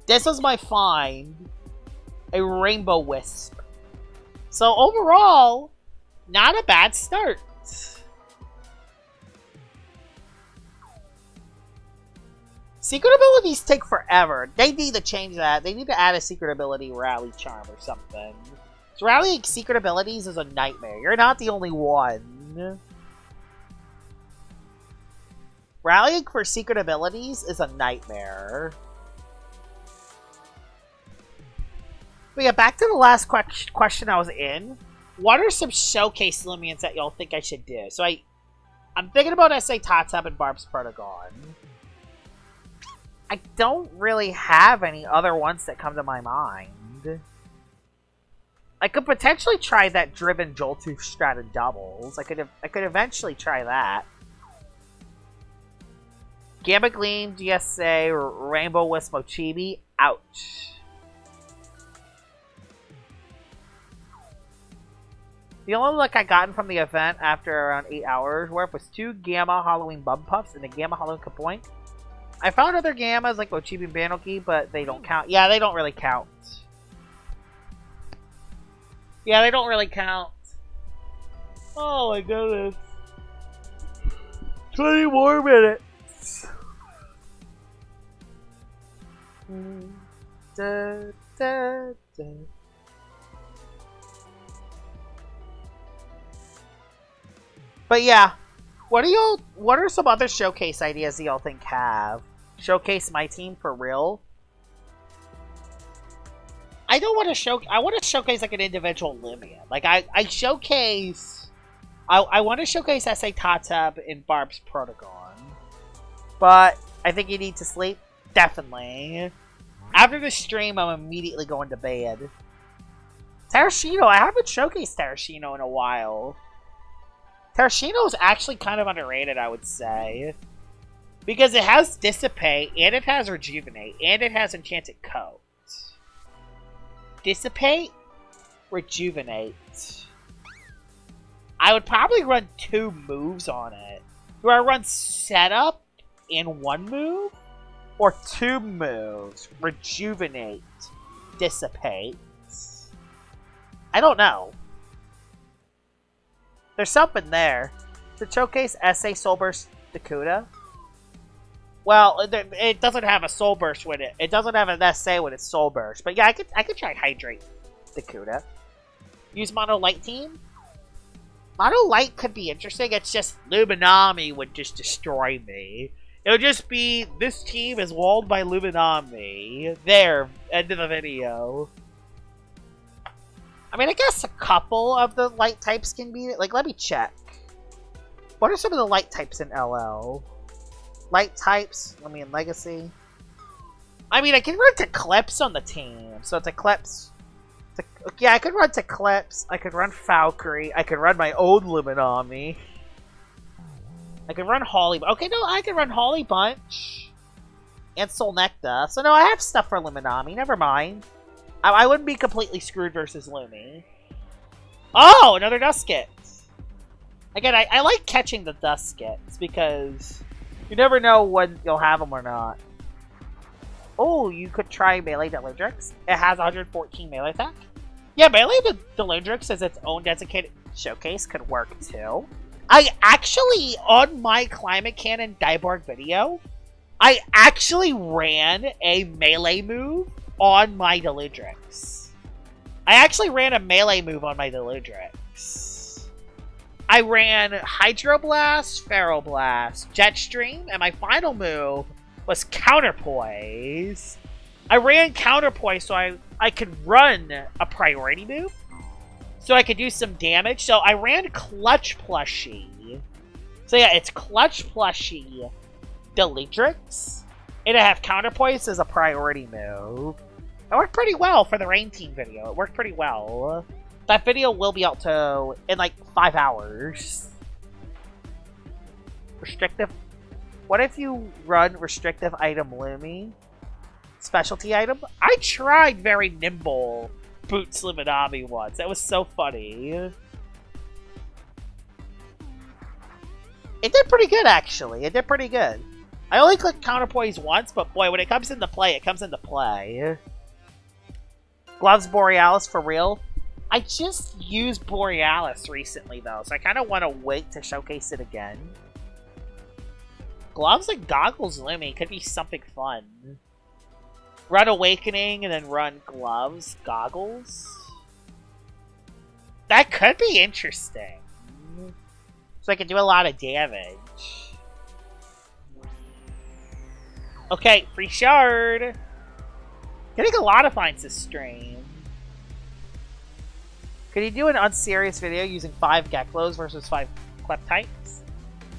A: This was my find. A Rainbow Wisp. So overall, not a bad start. Secret abilities take forever. They need to change that. They need to add a secret ability rally charm or something. So rallying secret abilities is a nightmare. You're not the only one. Rallying for secret abilities is a nightmare. But yeah, back to the last question I was in. What are some showcase Lumions that y'all think I should do? So I'm thinking about SA Tatab and Barb's Protagon. I don't really have any other ones that come to my mind. I could potentially try that Driven Joltooth strat in doubles. I could eventually try that. Gamma Gleam, DSA, Rainbow Wisp, Mochibi. Ouch. The only luck I gotten from the event after around 8 hours worth was 2 Gamma Halloween Bum Puffs and a Gamma Halloween Kapoink. I found other Gammas like Mochibi and Banoki, but they don't count. Yeah, they don't really count. Yeah, they don't really count. Oh my goodness. 20 more minutes. Da, da, da. But yeah, what are some other showcase ideas y'all think have? Showcase my team for real? I don't want to show. I want to showcase like an individual Lumion. Like I showcase. I want to showcase SA Tatub in Barb's Protagon, but I think you need to sleep. Definitely. After the stream, I'm immediately going to bed. Terrashino, I haven't showcased Terrashino in a while. Terrashino is actually kind of underrated, I would say, because it has Dissipate and it has Rejuvenate and it has Enchanted Coat. Dissipate, Rejuvenate. I would probably run 2 moves on it. Do I run Setup in 1 move? Or 2 moves? Rejuvenate, Dissipate. I don't know. There's something there. To showcase SA Soul Burst Dakuda? Well, it doesn't have a Soul Burst with it. It doesn't have an SA with its Soul Burst. But yeah, I could try Hydrate Dakuda. Use Mono Light Team? Mono Light could be interesting. It's just Luminami would just destroy me. It would just be, this team is walled by Luminami. There, end of the video. I mean, I guess a couple of the light types can be, like, let me check. What are some of the light types in LL? Light types, let me in Legacy. I mean, I can run Eclipse on the team, so it's Eclipse. Yeah, I could run Eclipse, I could run Valkyrie, I could run my own Luminami. I could run Holly. Okay, no, I could run Holly Bunch. And Soul Necta. So no, I have stuff for Luminami, never mind. I wouldn't be completely screwed versus Lumi. Oh, another Duskit. Again, I like catching the Duskits because you never know when you'll have them or not. Oh, you could try Melee Delindrix. It has 114 melee attack. Yeah, Melee Delindrix as its own designated showcase could work too. I actually, on my Climate Cannon Dyborg video, I actually ran a melee move on my Delindrix. I actually ran a melee move on my Delindrix. I ran Hydroblast, Ferroblast, Jetstream, and my final move was Counterpoise. I ran Counterpoise so I could run a priority move. So I could do some damage. So I ran Clutch Plushie. So yeah, it's Clutch Plushie Delindrix. And I have Counterpoise as a priority move. It worked pretty well for the Rain Team video. It worked pretty well. That video will be out in like 5 hours. Restrictive. What if you run Restrictive Item Lumi? Specialty item? I tried Very Nimble Boots Luminami once. That was so funny. It did pretty good, actually. It did pretty good. I only clicked Counterpoise once, but boy, when it comes into play, it comes into play. Gloves Borealis for real? I just used Borealis recently, though, so I kind of want to wait to showcase it again. Gloves and Goggles Lumi could be something fun. Run Awakening and then run Gloves, Goggles. That could be interesting. So I can do a lot of damage. Okay, free shard. Getting a lot of finds this stream. Could you do an unserious video using 5 Geklos versus 5 Kleptypes?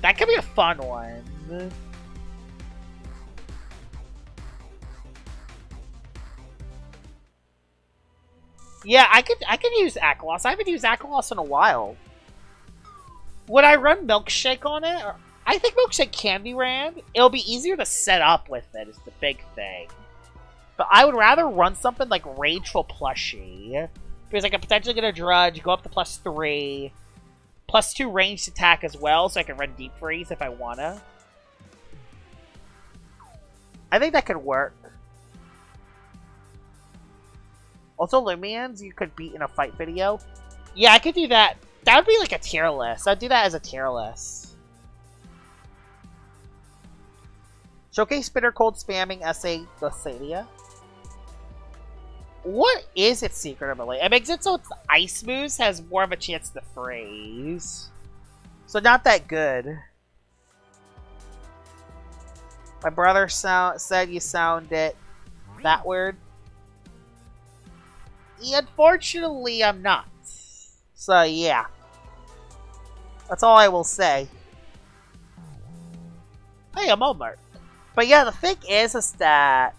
A: That could be a fun one. Yeah, I could use Akalos. I haven't used Akalos in a while. Would I run Milkshake on it? I think Milkshake can be ran. It'll be easier to set up with it is the big thing. But I would rather run something like Rageful Plushie. Because I can potentially get a Drudge, go up to +3. +2 ranged attack as well, so I can run Deep Freeze if I wanna. I think that could work. Also, Lumians you could beat in a fight video. Yeah, I could do that. That would be like a tier list. I'd do that as a tier list. Showcase Bitter Cold spamming SA Gossalia. What is its secret ability? It makes it so its ice moves has more of a chance to freeze. So not that good. My brother said you sound it that weird. Unfortunately, I'm not. So yeah. That's all I will say. Hey, a moment. But yeah, the thing is that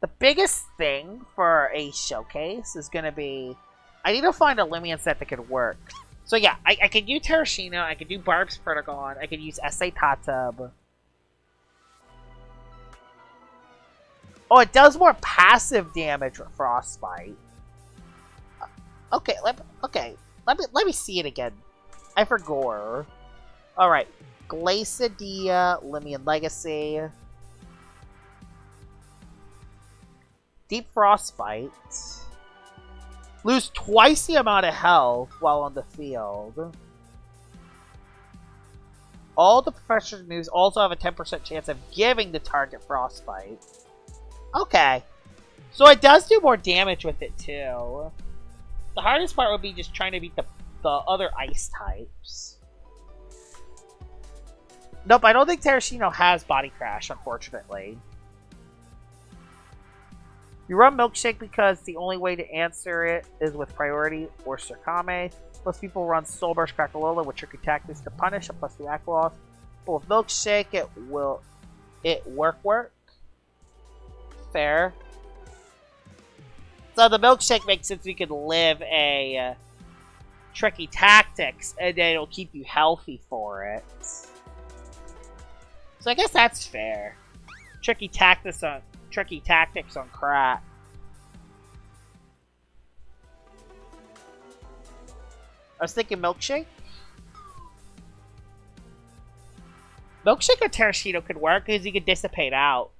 A: the biggest thing for a showcase is going to be... I need to find a Lumion set that could work. So yeah, I could use Terrashino, I could do Barb's Pertagon, I could use SA Tatub. Oh, it does more passive damage with Frostbite. Okay, let me see it again. I forgot. Alright. Glacidia, Lumion Legacy. Deep Frostbite. Lose twice the amount of health while on the field. All the professional moves also have a 10% chance of giving the target Frostbite. Okay. So it does do more damage with it too. The hardest part would be just trying to beat the other ice types. Nope, I don't think Terrashino has Body Crash, unfortunately. You run Milkshake because the only way to answer it is with Priority or Surkame. Most people run Soul Burst Crackalola with Tricky Tactics to punish a +2 act loss. But with Milkshake, it work. Fair. So the Milkshake makes sense. You can live a Tricky Tactics, and then it'll keep you healthy for it. So I guess that's fair. Tricky Tactics on crack. I was thinking Milkshake. Milkshake or Terrashino could work because you could Dissipate out.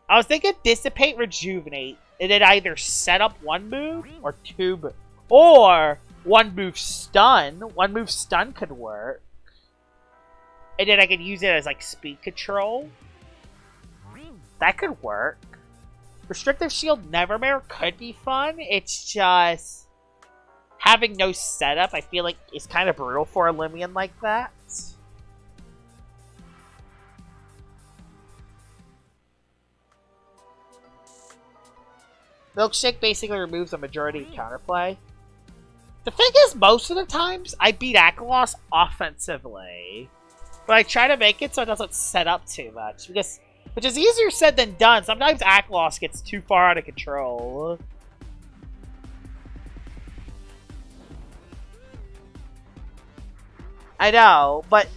A: I was thinking Dissipate, Rejuvenate, and then either set up one move or two moves. Or one move Stun. One move Stun could work. And then I could use it as like speed control. That could work. Restrictive Shield Nevermare could be fun. It's just having no setup, I feel like, is kind of brutal for a Lumion like that. Milkshake basically removes the majority of counterplay. The thing is, most of the times, I beat Akalos offensively. But I try to make it so it doesn't set up too much. Which is easier said than done. Sometimes Akalos gets too far out of control. I know, but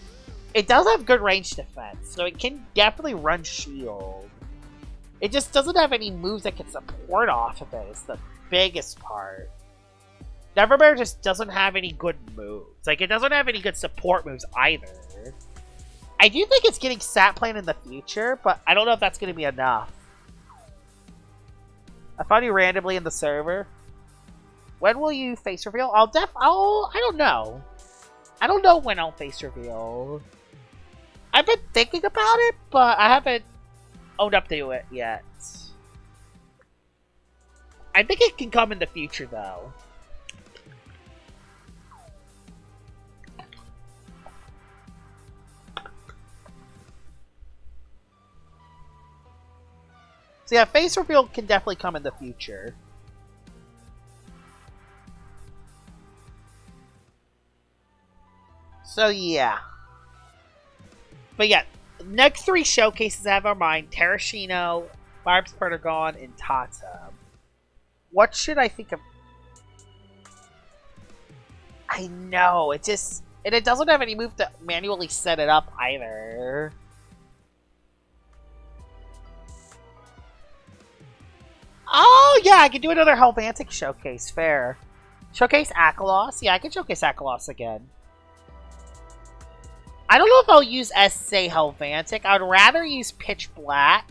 A: it does have good range defense. So it can definitely run shield. It just doesn't have any moves that can support off of it. It's the biggest part. Nevermare just doesn't have any good moves. Like, it doesn't have any good support moves either. I do think it's getting Sat Plane in the future, but I don't know if that's going to be enough. I found you randomly in the server. When will you face reveal? I don't know. I don't know when I'll face reveal. I've been thinking about it, but I haven't owned up to it yet. I think it can come in the future, though. So yeah, face reveal can definitely come in the future. So yeah. But yeah, next three showcases I have in mind: Terrashino, Barb's Pertagon, and Tata. What should I think of? I know, it doesn't have any move to manually set it up either. Oh, yeah, I could do another Helvantic showcase. Fair. Showcase Akalos. Yeah, I can showcase Akalos again. I don't know if I'll use SA Helvantic. I would rather use Pitch Black.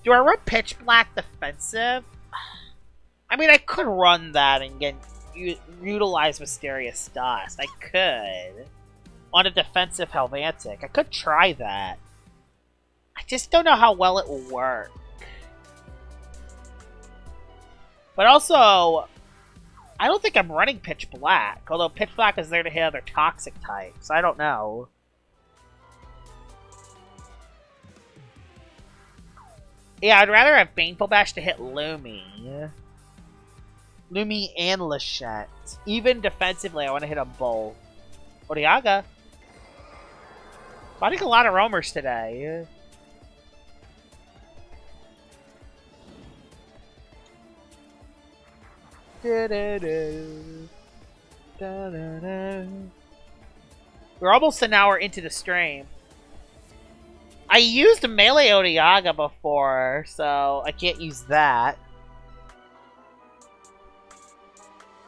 A: Do I run Pitch Black defensive? I mean, I could run that and utilize Mysterious Dust. I could. On a defensive Helvantic. I could try that. I just don't know how well it will work. But also, I don't think I'm running Pitch Black. Although Pitch Black is there to hit other toxic types. I don't know. Yeah, I'd rather have Baneful Bash to hit Lumi. Lumi and Lachette. Even defensively, I want to hit them both. Oriaga. Fighting a lot of roamers today. We're almost an hour into the stream. I used Melee Oriaga before, so I can't use that.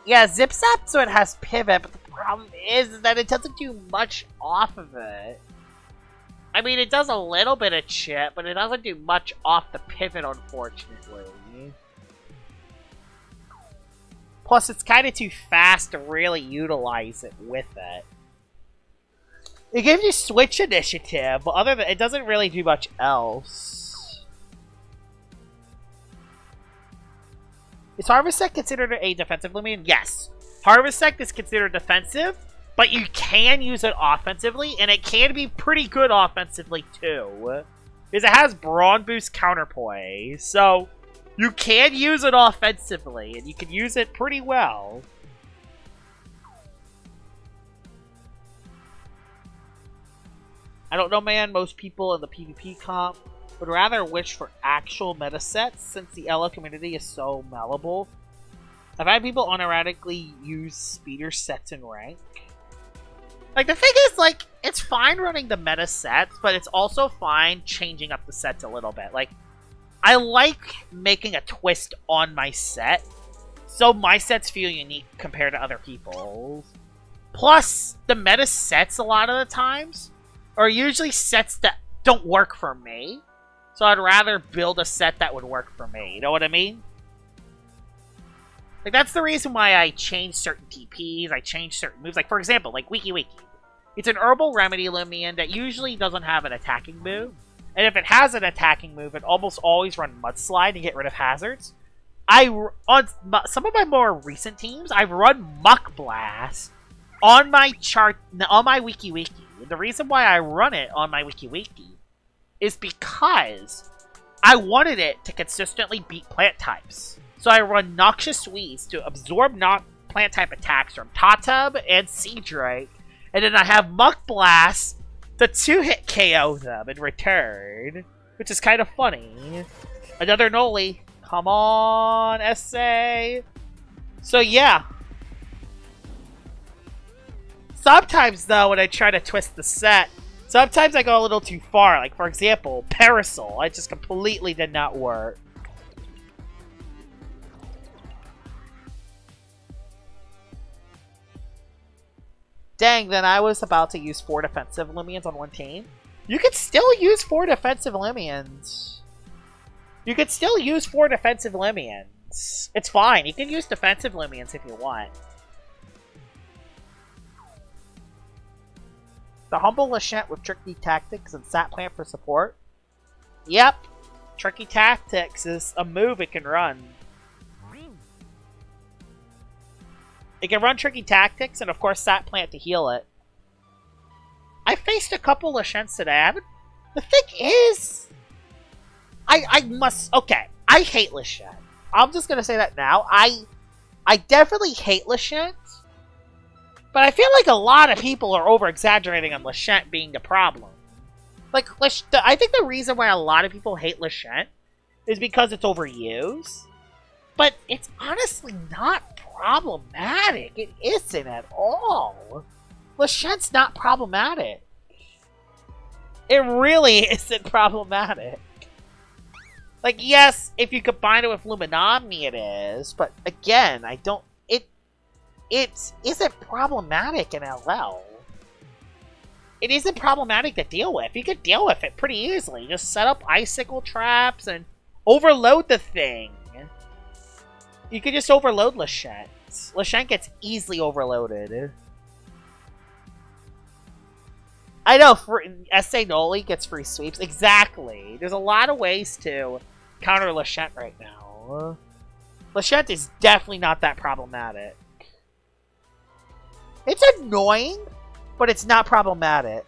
A: Yeah, Zip Zap, so it has Pivot, but the problem is that it doesn't do much off of it. I mean, it does a little bit of chip, but it doesn't do much off the Pivot, unfortunately. Plus, it's kind of too fast to really utilize it with it. It gives you switch initiative, but other than it doesn't really do much else. Is Harvest Sect considered a defensive Lumion? Yes. Harvest Sect is considered defensive, but you can use it offensively, and it can be pretty good offensively too. Because it has Brawn Boost Counterplay, so you can use it offensively, and you can use it pretty well. I don't know, man. Most people in the PvP comp would rather wish for actual meta sets since the LO community is so malleable. I've had people unironically use speeder sets in rank. Like, the thing is, like, it's fine running the meta sets, but it's also fine changing up the sets a little bit. Like, I like making a twist on my set, so my sets feel unique compared to other people's. Plus, the meta sets a lot of the times are usually sets that don't work for me. So I'd rather build a set that would work for me. You know what I mean? Like, that's the reason why I change certain TPs, I change certain moves. Like, for example, like Wiki Wiki. It's an Herbal Remedy Lumion that usually doesn't have an attacking move. And if it has an attacking move, it almost always run Mudslide to get rid of hazards. On some of my more recent teams, I've run Muck Blast on my chart, on my Wiki Wiki. The reason why I run it on my Wiki Wiki is because I wanted it to consistently beat plant types. So I run Noxious Squeeze to absorb plant type attacks from Tatub and Sea Drake, and then I have Muck Blast to 2-hit KO them in return, which is kind of funny. Another Noli. Come on, SA. So yeah. Sometimes, though, when I try to twist the set, sometimes I go a little too far. Like, for example, Parasol. It just completely did not work. Dang, then I was about to use 4 defensive Lumions on one team. You could still use 4 defensive Lumions. You could still use 4 defensive Lumions. It's fine. You can use defensive Lumions if you want. The Humble Lachette with Tricky Tactics and Sat Plant for support. Yep. Tricky Tactics is a move it can run. It can run Tricky Tactics and, of course, Sat Plant to heal it. I faced a couple Lachettes today. The thing is, I must... Okay, I hate Lachette. I'm just going to say that now. I definitely hate Lachette. But I feel like a lot of people are over-exaggerating on Lachette being the problem. Like, I think the reason why a lot of people hate Lachette is because it's overused. But it's honestly not problematic. It isn't at all. Lachette's not problematic. It really isn't problematic. Like, yes, if you combine it with Luminomni, it is. But again, I don't... It isn't problematic in LL. It isn't problematic to deal with. You could deal with it pretty easily. Just set up icicle traps and overload the thing. You could just overload Lashent. Lashent gets easily overloaded. I know, S.A. Noli gets free sweeps. Exactly. There's a lot of ways to counter Lashent right now. Lashent is definitely not that problematic. It's annoying, but it's not problematic.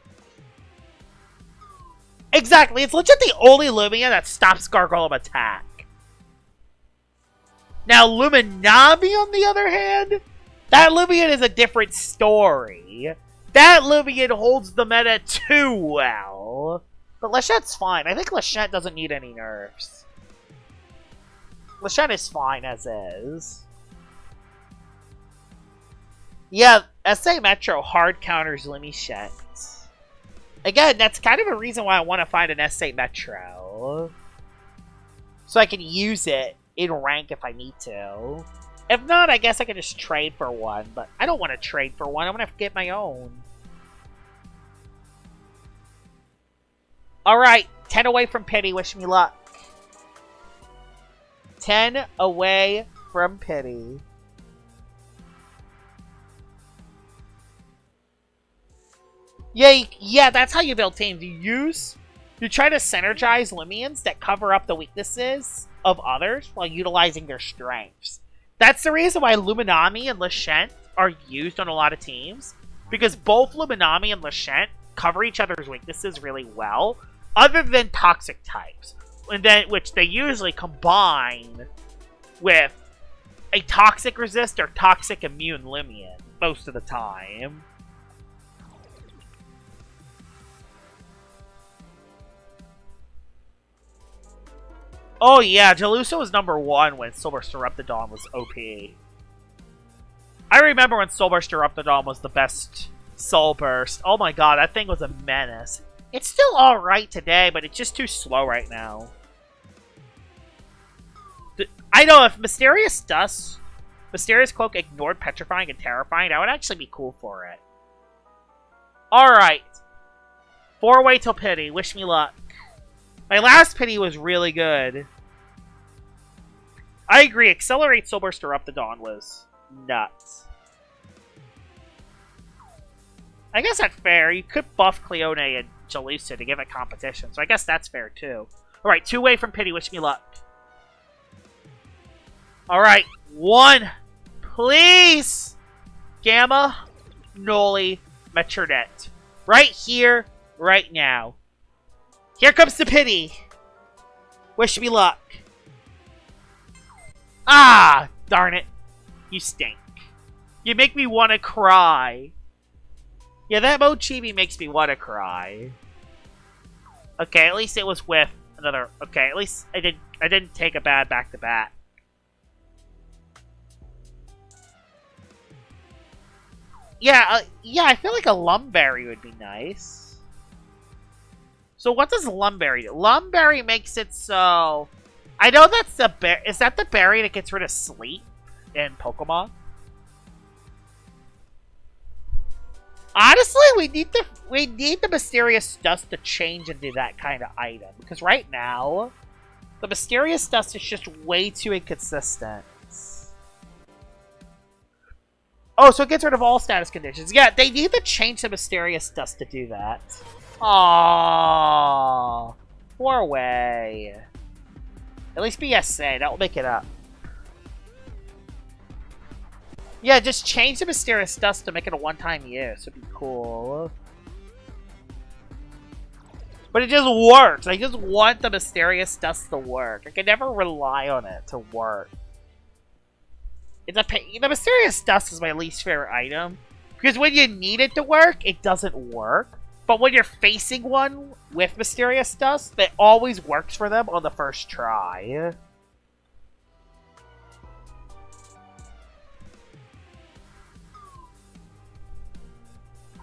A: Exactly. It's legit the only Lumia that stops Gargoyle attack. Now, Luminami, on the other hand, that Lumion is a different story. That Lumion holds the meta too well. But Lashent's fine. I think Lashent doesn't need any nerfs. Lashent is fine as is. Yeah, SA Metro hard counters Lumishent. Again, that's kind of a reason why I want to find an SA Metro. So I can use it in rank if I need to. If not, I guess I can just trade for one. But I don't want to trade for one. I'm going to have to get my own. Alright, 10 away from pity. Wish me luck. 10 away from pity. Yeah, that's how you build teams. You try to synergize Lumions that cover up the weaknesses of others while utilizing their strengths. That's the reason why Luminami and Lashent are used on a lot of teams, because both Luminami and Lashent cover each other's weaknesses really well, other than toxic types, and then which they usually combine with a toxic resist or toxic immune Lumion most of the time. Oh yeah, Jalusa was number 1 when Soulburst Eruptodon was OP. I remember when Soulburst Eruptodon was the best Soulburst. Oh my god, that thing was a menace. It's still alright today, but it's just too slow right now. I know, if Mysterious Cloak ignored Petrifying and Terrifying, that would actually be cool for it. Alright. 4 away till pity. Wish me luck. My last pity was really good. I agree, Accelerate Soulburst Eruptodon was nuts. I guess that's fair. You could buff Cleone and Jalusa to give it competition, so I guess that's fair too. Alright, 2 away from pity. Wish me luck. Alright, 1. Please! Gamma, Noli, Metronet. Right here, right now. Here comes the pity. Wish me luck. Ah, darn it. You stink. You make me want to cry. Yeah, that Mochibi makes me want to cry. Okay, at least it was with another... Okay, at least I didn't take a bad back-to-back. Yeah, I feel like a Lumberry would be nice. So what does Lumberry do? Lumberry makes it so... I know that's the berry. Is that the berry that gets rid of sleep in Pokemon? Honestly, we need the Mysterious Dust to change into that kind of item. Because right now, the Mysterious Dust is just way too inconsistent. Oh, so it gets rid of all status conditions. Yeah, they need to change the Mysterious Dust to do that. Aww. 4 away. At least BSA, that will make it up. Yeah, just change the Mysterious Dust to make it a one-time use. It'd be cool. But it just works. I just want the Mysterious Dust to work. I can never rely on it to work. The Mysterious Dust is my least favorite item. Because when you need it to work, it doesn't work. But when you're facing one with Mysterious Dust, it always works for them on the first try.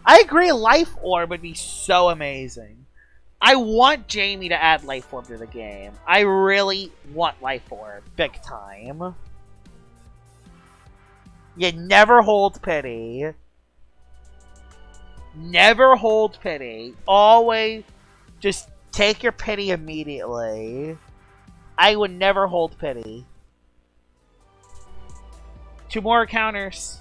A: I agree, Life Orb would be so amazing. I want Jamie to add Life Orb to the game. I really want Life Orb. Big time. You never hold pity. Never hold pity. Always just take your pity immediately. I would never hold pity. 2 more encounters.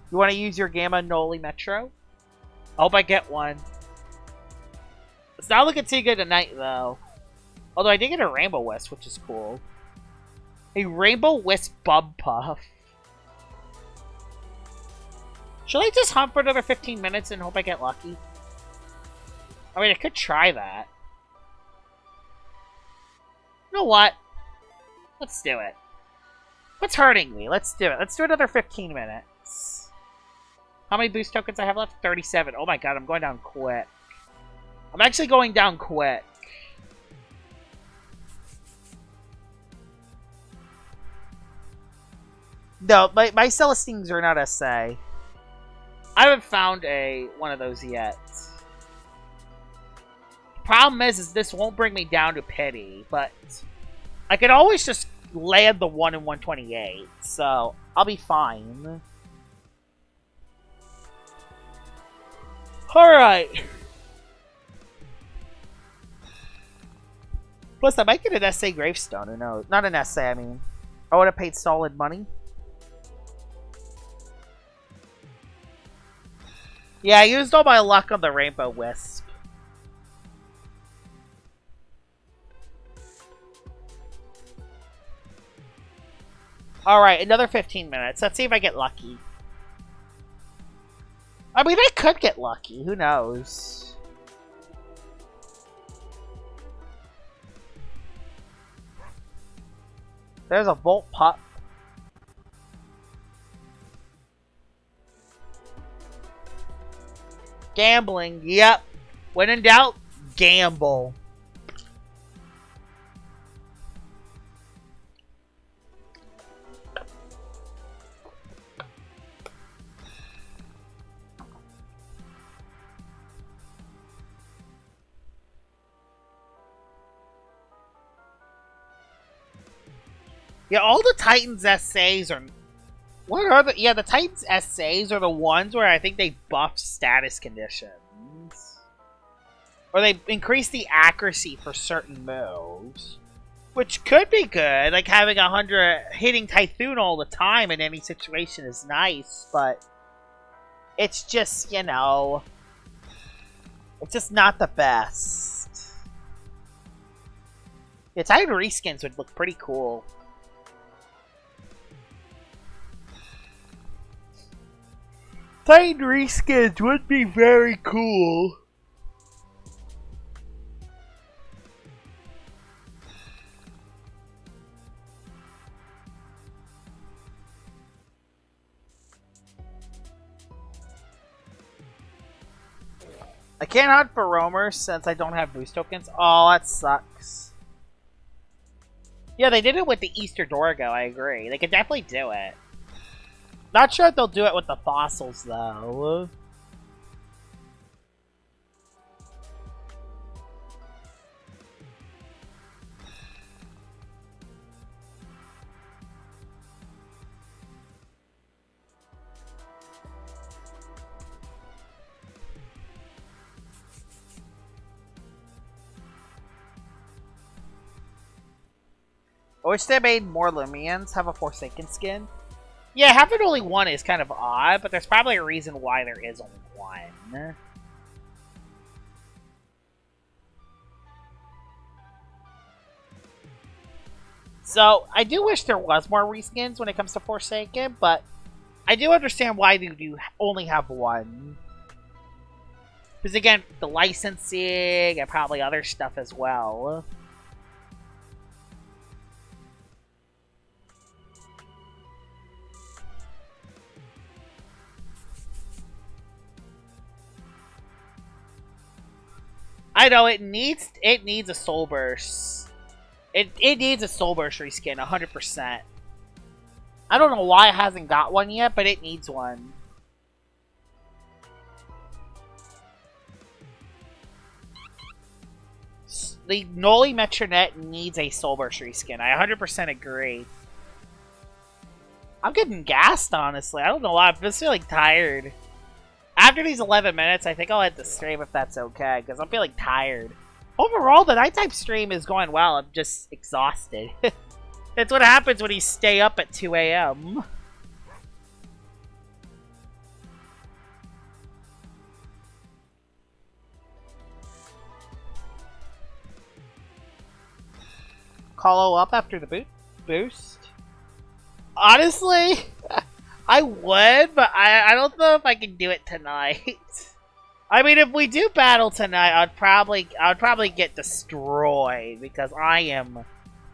A: You want to use your Gamma Noli Metro? I hope I get one. It's not looking too good tonight, though. Although I did get a Rainbow Wisp, which is cool. A Rainbow Wisp Bub Puff. Should I just hunt for another 15 minutes and hope I get lucky? I mean, I could try that. You know what? Let's do it. What's hurting me? Let's do it. Let's do another 15 minutes. How many boost tokens I have left? 37. Oh my god, I'm going down quick. I'm actually going down quick. No, my Celestines are not SA. I haven't found one of those yet. Problem is this won't bring me down to pity, but I could always just land the 1 in 128, so I'll be fine. Alright. Plus, I might get an SA gravestone, who knows? Not an SA, I mean. I would have paid solid money. Yeah, I used all my luck on the Rainbow Wisp. Alright, another 15 minutes. Let's see if I get lucky. I mean, I could get lucky. Who knows? There's a Volt Pup. Gambling, yep. When in doubt, gamble. Yeah, all the Titans SAs are... What are the... Yeah, the Titans SAs are the ones where I think they buff status conditions. Or they increase the accuracy for certain moves. Which could be good. Like having 100... Hitting Typhoon all the time in any situation is nice, but... It's just, you know... It's just not the best. Yeah, Titan reskins would look pretty cool. Titan reskins would be very cool. I can't hunt for roamers since I don't have boost tokens. Oh, that sucks. Yeah, they did it with the Easter Dorgo, I agree. They could definitely do it. Not sure if they'll do it with the fossils, though. I wish they made more Lumians have a Forsaken skin. Yeah, having only one is kind of odd, but there's probably a reason why there is only one. So, I do wish there was more reskins when it comes to Forsaken, but I do understand why they do only have one. Because again, the licensing and probably other stuff as well. I know it needs a soul burst. It needs a soul burst reskin 100%. I don't know why it hasn't got one yet, but it needs one. The Noli Metronet needs a soul burst reskin. I 100% agree. I'm getting gassed, honestly. I don't know why. I'm just feeling tired. After these 11 minutes, I think I'll end the stream if that's okay, because I'm feeling tired. Overall, the nighttime stream is going well. I'm just exhausted. That's what happens when you stay up at 2 a.m. Follow up after the boost? Honestly, I would, but I don't know if I can do it tonight. I mean, if we do battle tonight, I would probably get destroyed because I am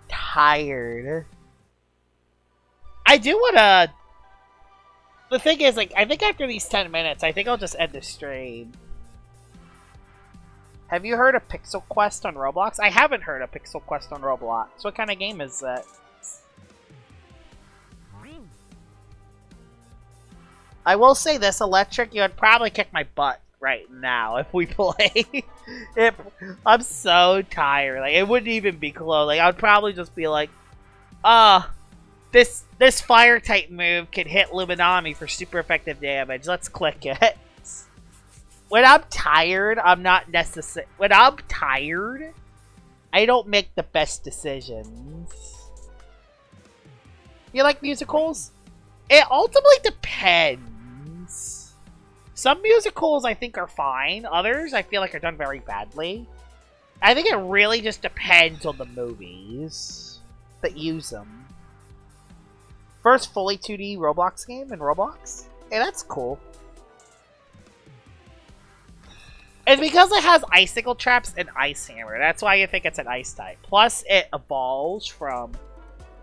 A: tired. I do wanna. The thing is, like, I think after these 10 minutes, I think I'll just end the stream. Have you heard of Pixel Quest on Roblox? I haven't heard of Pixel Quest on Roblox. What kind of game is that? I will say this, Electric, you would probably kick my butt right now if we play. I'm so tired. Like, it wouldn't even be close. Like, I would probably just be like, this fire type move can hit Luminami for super effective damage. Let's click it. When I'm tired, I'm not necessary. When I'm tired, I don't make the best decisions. You like musicals? It ultimately depends. Some musicals I think are fine. Others I feel like are done very badly. I think it really just depends on the movies that use them. First fully 2D Roblox game in Roblox? Hey, that's cool. It's because it has icicle traps and ice hammer. That's why you think it's an ice type. Plus, it evolves from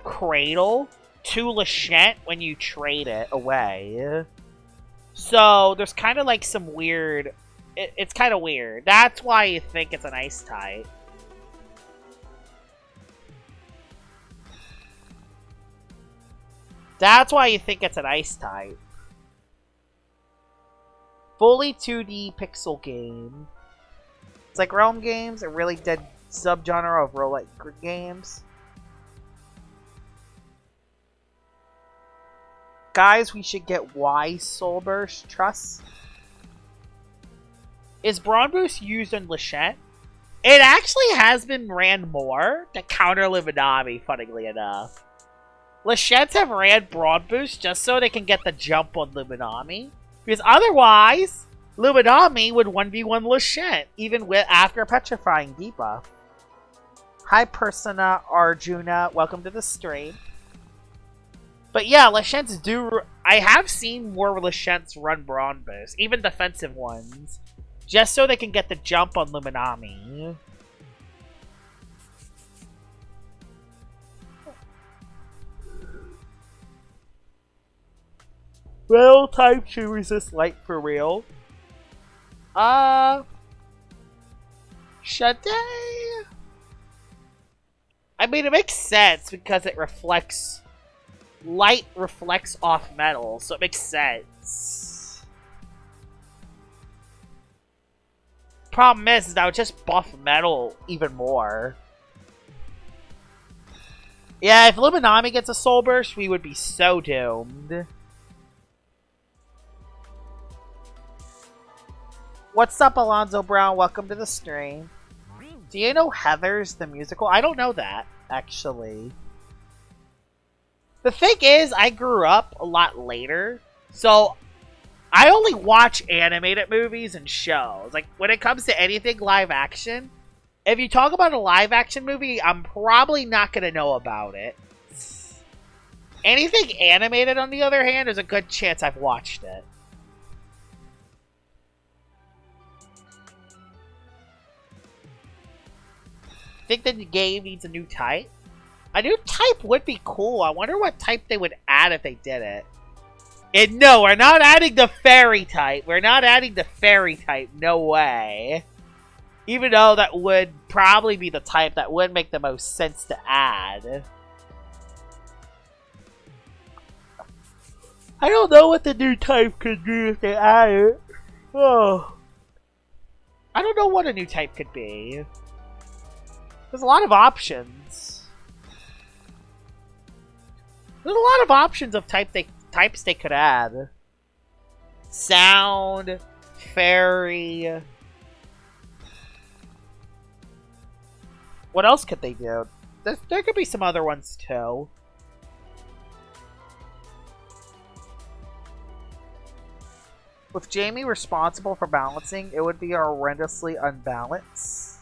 A: Cradle to Lachette when you trade it away. So, there's kind of like some weird... It's kind of weird. That's why you think it's an ice type. That's why you think it's an ice type. Fully 2D pixel game. It's like Realm games, a really dead subgenre of roguelike games. Guys, we should get Y Soul Burst Trust. Is Brawn Boost used in Lachette? It actually has been ran more to counter Luminami, funnily enough. Lachettes have ran Brawn Boost just so they can get the jump on Luminami. Because otherwise, Luminami would 1v1 Lachette, even with after petrifying debuff. Hi Persona Arjuna, welcome to the stream. But yeah, Lachettes do... I have seen more Lachettes run Brawn Boost, even defensive ones, just so they can get the jump on Luminami. Rail type to resist light for real. Should they? I mean, it makes sense because it reflects... Light reflects off metal, so it makes sense. Problem is that would just buff metal even more. Yeah, if Luminami gets a Soul Burst, we would be so doomed. What's up, Alonzo Brown? Welcome to the stream. Do you know Heathers, the musical? I don't know that, actually. The thing is, I grew up a lot later, so I only watch animated movies and shows. Like, when it comes to anything live action, if you talk about a live action movie, I'm probably not going to know about it. Anything animated, on the other hand, there's a good chance I've watched it. Think that the game needs a new type? A new type would be cool. I wonder what type they would add if they did it. And no, we're not adding the fairy type. We're not adding the fairy type. No way. Even though that would probably be the type that would make the most sense to add. I don't know what the new type could do if they add it. Oh. I don't know what a new type could be. There's a lot of options. There's a lot of options of types they could add. Sound, fairy. What else could they do? There could be some other ones too. With Jamie responsible for balancing, it would be horrendously unbalanced.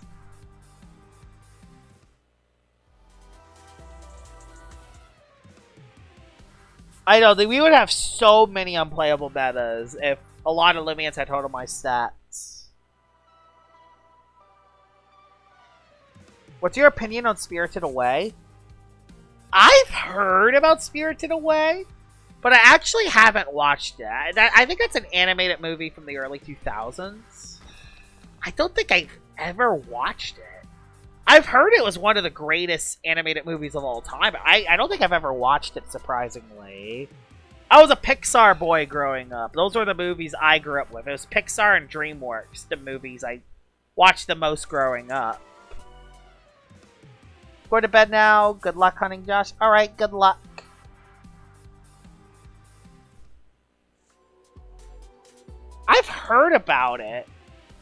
A: I know, we would have so many unplayable metas if a lot of Livians had totemized stats. What's your opinion on Spirited Away? I've heard about Spirited Away, but I actually haven't watched it. I think that's an animated movie from the early 2000s. I don't think I've ever watched it. I've heard it was one of the greatest animated movies of all time. I don't think I've ever watched it, surprisingly. I was a Pixar boy growing up. Those were the movies I grew up with. It was Pixar and DreamWorks, the movies I watched the most growing up. Go to bed now. Good luck hunting, Josh. Alright, good luck. I've heard about it,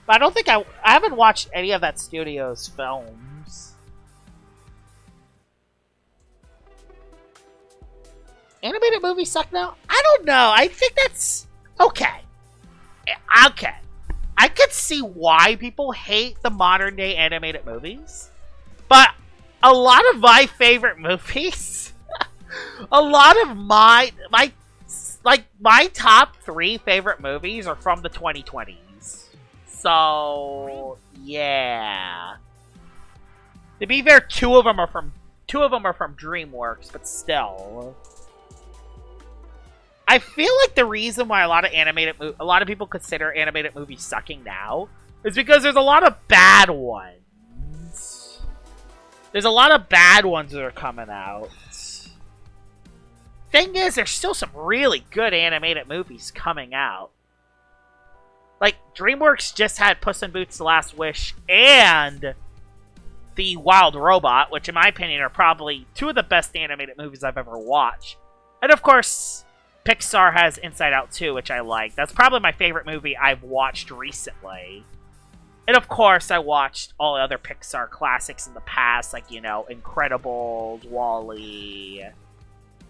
A: but I don't think I haven't watched any of that studio's films. Animated movies suck now? I don't know. I think that's okay. Okay. I could see why people hate the modern day animated movies, but a lot of my favorite movies, a lot of my top 3 favorite movies are from the 2020s. So, yeah. To be fair, two of them are from DreamWorks, but still. I feel like the reason why a lot of people consider animated movies sucking now is because there's a lot of bad ones. There's a lot of bad ones that are coming out. Thing is, there's still some really good animated movies coming out. Like, DreamWorks just had Puss in Boots: The Last Wish and The Wild Robot, which in my opinion are probably 2 of the best animated movies I've ever watched. And of course, Pixar has Inside Out 2, which I like. That's probably my favorite movie I've watched recently. And of course, I watched all the other Pixar classics in the past, like, you know, Incredibles, WALL-E.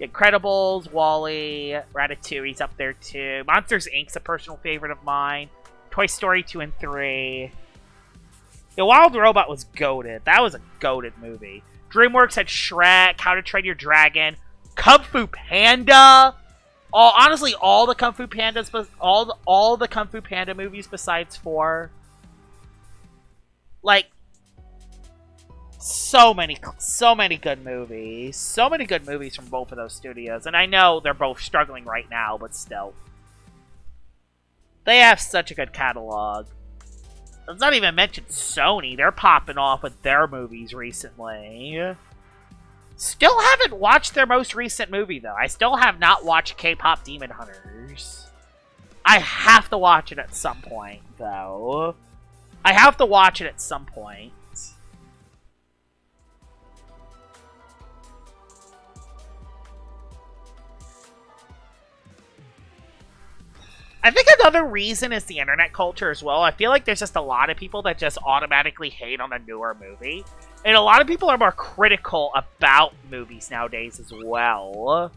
A: Incredibles, WALL-E, Ratatouille's up there too. Monsters, Inc.'s a personal favorite of mine. Toy Story 2 and 3. The Wild Robot was goated. That was a goated movie. DreamWorks had Shrek, How to Train Your Dragon, Kung Fu Panda. Honestly, all the Kung Fu Pandas, all the Kung Fu Panda movies besides 4. Like, so many good movies. So many good movies from both of those studios. And I know they're both struggling right now, but still. They have such a good catalog. Let's not even mention Sony. They're popping off with their movies recently. Still haven't watched their most recent movie, though. I still have not watched K-Pop Demon Hunters. I have to watch it at some point, though. I have to watch it at some point. I think another reason is the internet culture as well. I feel like there's just a lot of people that just automatically hate on a newer movie. And a lot of people are more critical about movies nowadays as well.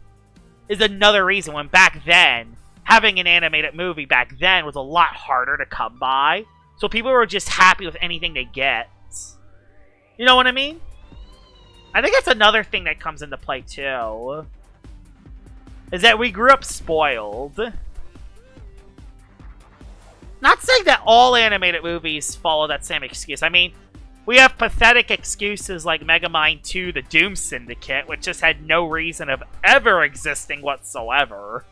A: Is another reason when back then, having an animated movie back then was a lot harder to come by. So people were just happy with anything they get. You know what I mean? I think that's another thing that comes into play too. Is that we grew up spoiled. Not saying that all animated movies follow that same excuse. I mean, we have pathetic excuses like Megamind 2, The Doom Syndicate, which just had no reason of ever existing whatsoever.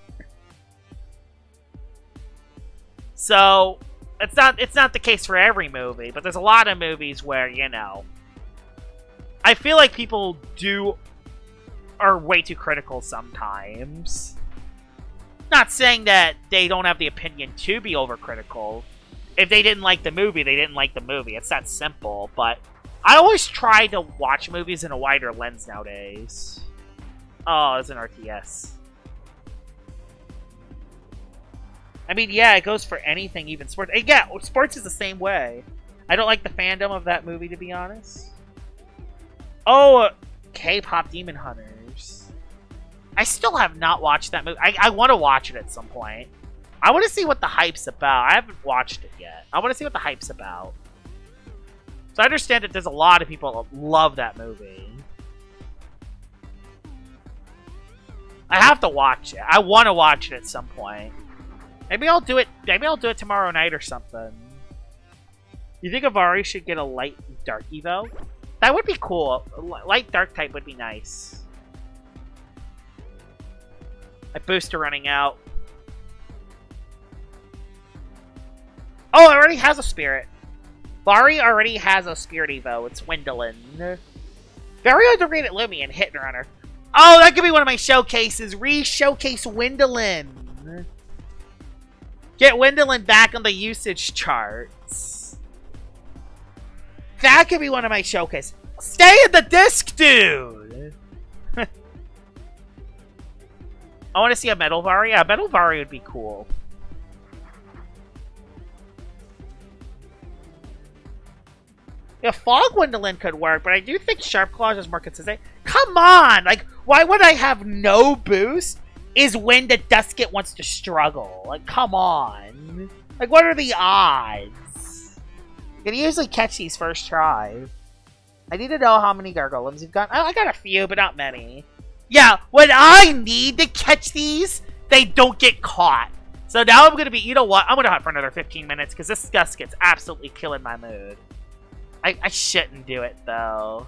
A: So, it's not the case for every movie, but there's a lot of movies where, you know, I feel like people are way too critical sometimes. Not saying that they don't have the opinion to be overcritical. If they didn't like the movie, they didn't like the movie. It's that simple, but I always try to watch movies in a wider lens nowadays. Oh, it's an RTS. I mean, yeah, it goes for anything, even sports. And yeah, sports is the same way. I don't like the fandom of that movie, to be honest. Oh, K-pop Demon Hunters. I still have not watched that movie. I want to watch it at some point. I want to see what the hype's about. I haven't watched it yet. I want to see what the hype's about. So I understand that there's a lot of people that love that movie. I have to watch it. I want to watch it at some point. Maybe I'll do it. Maybe I'll do it tomorrow night or something. You think Avari should get a light dark evo? That would be cool. Light dark type would be nice. My booster running out. Oh, it already has a spirit. Vari already has a spirit evo. It's Wendelin. Very underrated Lumion, Hit and Runner. Oh, that could be one of my showcases. Re-showcase Wendelin. Get Wendelin back on the usage charts. That could be one of my showcases. Stay in the disc, dude! I want to see a Metal Vari. Yeah, Metal Vari would be cool. Yeah, Fog Wendelin could work, but I do think Sharp Claws is more consistent. Come on! Like, why would I have no boost? Is when the Dusket wants to struggle. Like, come on. Like, what are the odds? You can usually catch these first try. I need to know how many Gargolems you've got. I got a few, but not many. Yeah, when I need to catch these, they don't get caught. So now I'm going to be, you know what? I'm going to hunt for another 15 minutes because this Dusket's absolutely killing my mood. I shouldn't do it, though.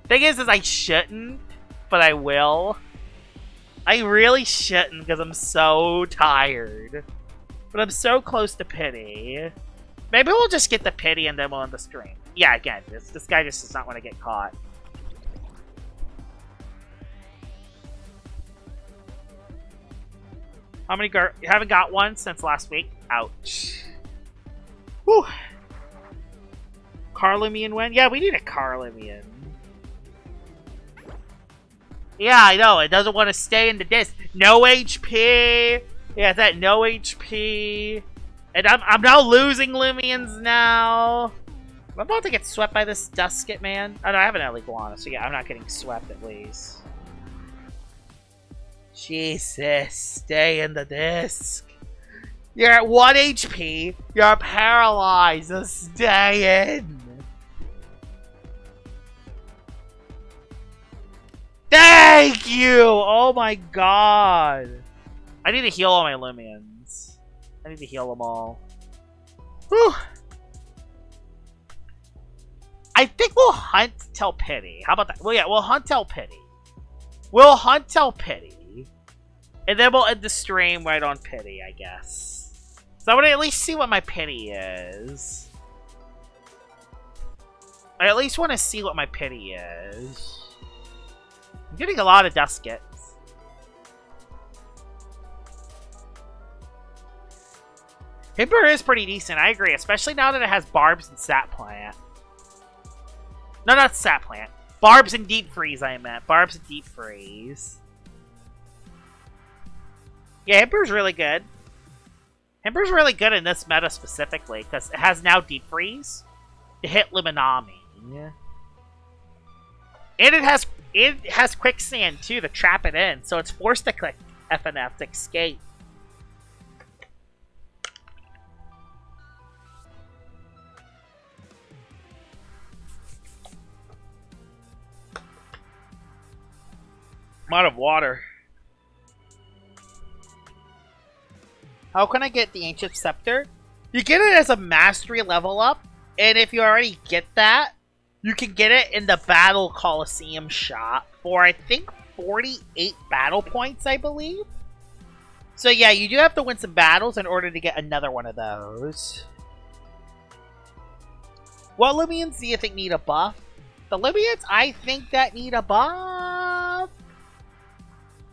A: Thing is I shouldn't, but I will. I really shouldn't because I'm so tired. But I'm so close to pity. Maybe we'll just get the pity and then we'll end the stream. Yeah, again, this guy just does not want to get caught. How many you haven't got one since last week? Ouch. Whew. Carlumian win? Yeah, we need a Carlumian. Yeah, I know. It doesn't want to stay in the disc. No HP. Yeah, that no HP. And I'm now losing Lumians now. I'm about to get swept by this Dusket, man. Oh, no, I have an Eliguana, so yeah, I'm not getting swept at least. Jesus, stay in the disc. You're at 1 HP. You're paralyzed. So stay in. Thank you! Oh my god. I need to heal all my Lumians. I need to heal them all. Whew. I think we'll hunt till pity. How about that? Well, yeah, we'll hunt till pity. We'll hunt till pity. And then we'll end the stream right on pity, I guess. So I want to at least see what my pity is. I at least want to see what my pity is. I'm getting a lot of Duskets. Himper is pretty decent, I agree. Especially now that it has Barbs and Sap Plant. No, not Sap Plant. Barbs and Deep Freeze, I meant. Barbs and Deep Freeze. Yeah, Himper's really good. Himper's really good in this meta specifically, because it has now Deep Freeze to hit Luminami. Yeah. And it has Quicksand, too, to trap it in, so it's forced to click FNF to escape. I'm out of water. How can I get the Ancient Scepter? You get it as a Mastery level up, and if you already get that, you can get it in the Battle Coliseum shop for, I think, 48 battle points, I believe. So yeah, you do have to win some battles in order to get another one of those. What Lumians do you think need a buff? The Lumians, I think that need a buff.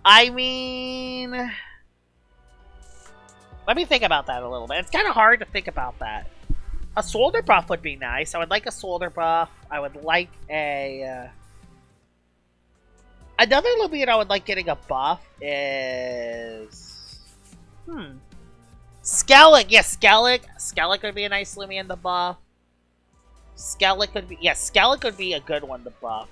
A: I mean, let me think about that a little bit. It's kind of hard to think about that. A Soldier buff would be nice. I would like a Soldier buff. I would like a... Another Lumian I would like getting a buff is... Skellig! Yes, Skellig. Skellig would be a nice Lumian to buff. Skellig could be... Yeah, Skellig would be a good one to buff.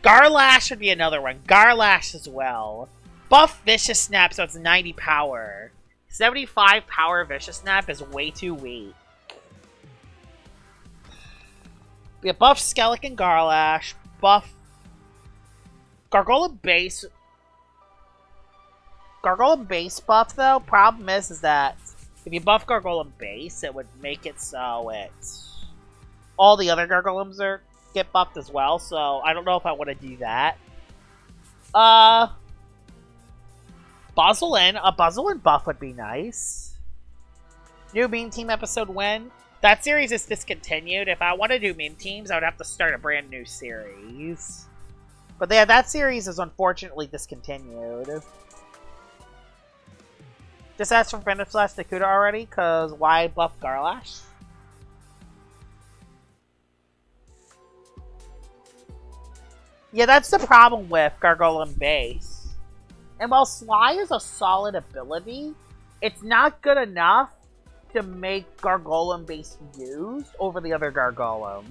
A: Garlash would be another one. Garlash as well. Buff Vicious Snap, so it's 90 power. 75 power Vicious Snap is way too weak. We have buff Skeleton Garlash, buff Gargoyle Base. Gargoyle Base buff though, problem is that if you buff Gargoyle Base, it would make it so it's all the other Gargoyles get buffed as well, so I don't know if I want to do that. Buzzlin, a Buzzlin buff would be nice. New Meme Team episode when? That series is discontinued. If I want to do meme teams, I would have to start a brand new series. But yeah, that series is unfortunately discontinued. Just asked from Friend of Slash Nakuda already, because why buff Garlash? Yeah, that's the problem with Gargoyle Base. And while Sly is a solid ability, it's not good enough to make Gargoyle Base used over the other Gargoyles.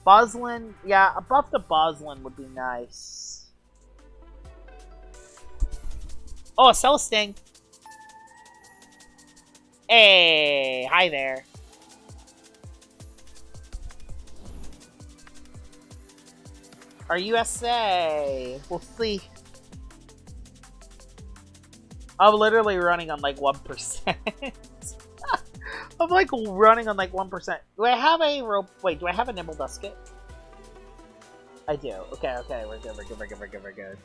A: Buzzlin, yeah, a buff to Buzzlin would be nice. Oh, a Celesting. Hey, hi there. Our USA. We'll see. I'm literally running on like 1%. I'm like running on like 1%. Do I have a rope? Wait, do I have a Nimble Dusket? I do. Okay, okay, we're good, we're good, we're good, we're good, we're good.